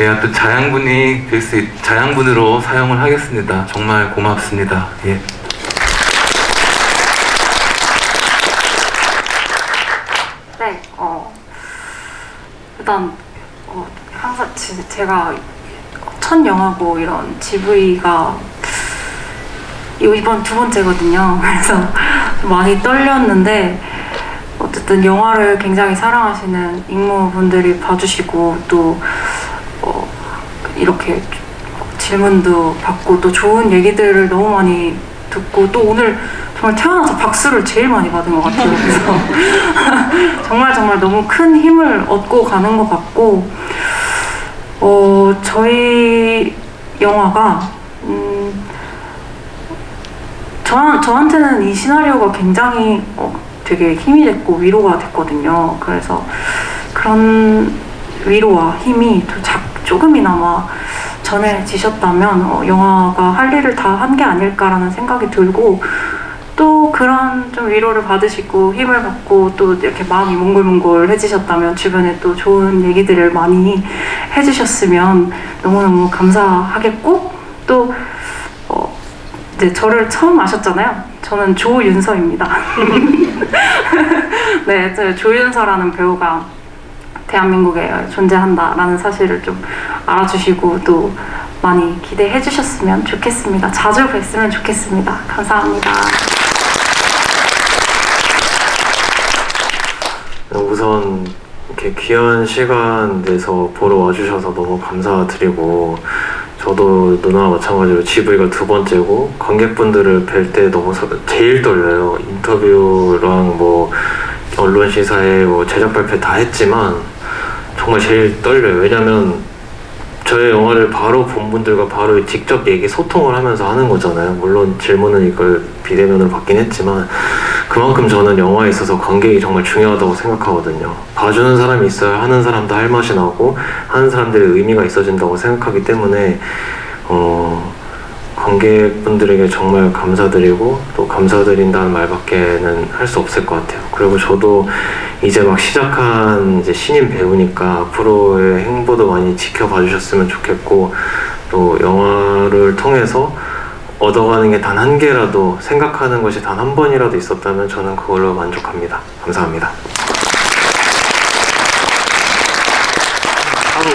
예, 어떤 자양분이 될 수 자양분으로 사용을 하겠습니다. 정말 고맙습니다. 예. 네, 일단 항상 제가 첫 영화고 이런 GV가 이번 두 번째거든요. 그래서 많이 떨렸는데 어쨌든 영화를 굉장히 사랑하시는 익모분들이 봐주시고 또 이렇게 질문도 받고 또 좋은 얘기들을 너무 많이 듣고 또 오늘 정말 태어나서 박수를 제일 많이 받은 것 같아요. 그래서 정말 너무 큰 힘을 얻고 가는 것 같고 저희 영화가 저한테는 이 시나리오가 굉장히 되게 힘이 됐고 위로가 됐거든요. 그래서 그런 위로와 힘이 조금이나마 전해지셨다면 영화가 할 일을 다 한 게 아닐까라는 생각이 들고 또 그런 좀 위로를 받으시고 힘을 받고 또 이렇게 마음이 몽글몽글해지셨다면 주변에 또 좋은 얘기들을 많이 해주셨으면 너무너무 감사하겠고 또 이제 저를 처음 아셨잖아요. 저는 조윤서입니다. 네, 조윤서라는 배우가 대한민국에 존재한다라는 사실을 좀 알아주시고 또 많이 기대해 주셨으면 좋겠습니다. 자주 뵀으면 좋겠습니다. 감사합니다. 우선 이렇게 귀한 시간 내서 보러 와주셔서 너무 감사드리고 저도 누나와 마찬가지로 GV가 두 번째고 관객분들을 뵐 때 너무 제일 떨려요. 인터뷰랑 뭐 언론 시사회 뭐 제작 발표 다 했지만 정말 제일 떨려요. 왜냐면 저의 영화를 바로 본 분들과 바로 직접 소통을 하면서 하는 거잖아요. 물론 질문은 이걸 비대면으로 받긴 했지만 그만큼 저는 영화에 있어서 관객이 정말 중요하다고 생각하거든요. 봐주는 사람이 있어야 하는 사람도 할 맛이 나고 하는 사람들의 의미가 있어진다고 생각하기 때문에 관객분들에게 정말 감사드리고 또 감사드린다는 말밖에는 할 수 없을 것 같아요. 그리고 저도 이제 막 시작한 이제 신인 배우니까 앞으로의 행보도 많이 지켜봐 주셨으면 좋겠고 또 영화를 통해서 얻어가는 게 단 한 개라도 생각하는 것이 단 한 번이라도 있었다면 저는 그걸로 만족합니다. 감사합니다.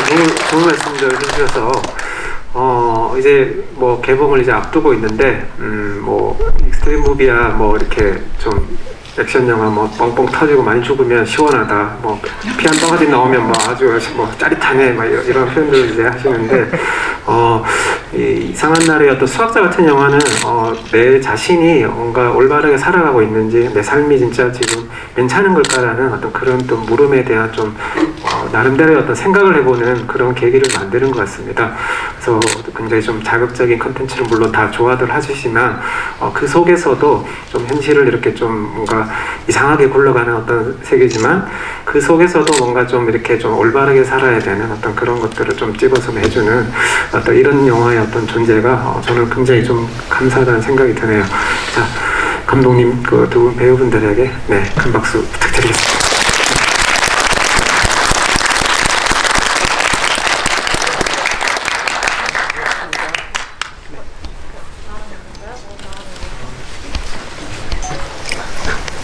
너무 좋은 말씀들 해주셔서 이제 뭐 개봉을 이제 앞두고 있는데 뭐 익스트림 무비야 뭐 이렇게 좀 액션 영화 뭐 뻥뻥 터지고 많이 죽으면 시원하다 뭐 피 한 덩어리 나오면 뭐 아주 뭐 짜릿하네 막 이런 표현들을 이제 하시는데 이 이상한 날의 어떤 수학자 같은 영화는 내 자신이 뭔가 올바르게 살아가고 있는지 내 삶이 진짜 지금 괜찮은 걸까라는 어떤 그런 또 물음에 대한 좀 나름대로의 어떤 생각을 해보는 그런 계기를 만드는 것 같습니다. 그래서 굉장히 좀 자극적인 컨텐츠를 물론 다 좋아들 하시지만 그 속에서도 좀 현실을 이렇게 좀 뭔가 이상하게 굴러가는 어떤 세계지만 그 속에서도 뭔가 좀 이렇게 좀 올바르게 살아야 되는 어떤 그런 것들을 좀 집어서 해주는 어떤 이런 영화의 어떤 존재가 저는 굉장히 좀 감사하다는 생각이 드네요. 자, 감독님 그 두 배우분들에게 네, 큰 박수 부탁드리겠습니다.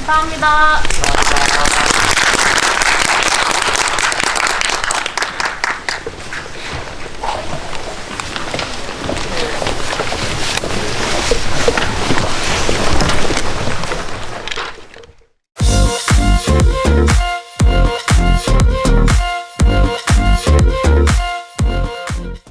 감사합니다.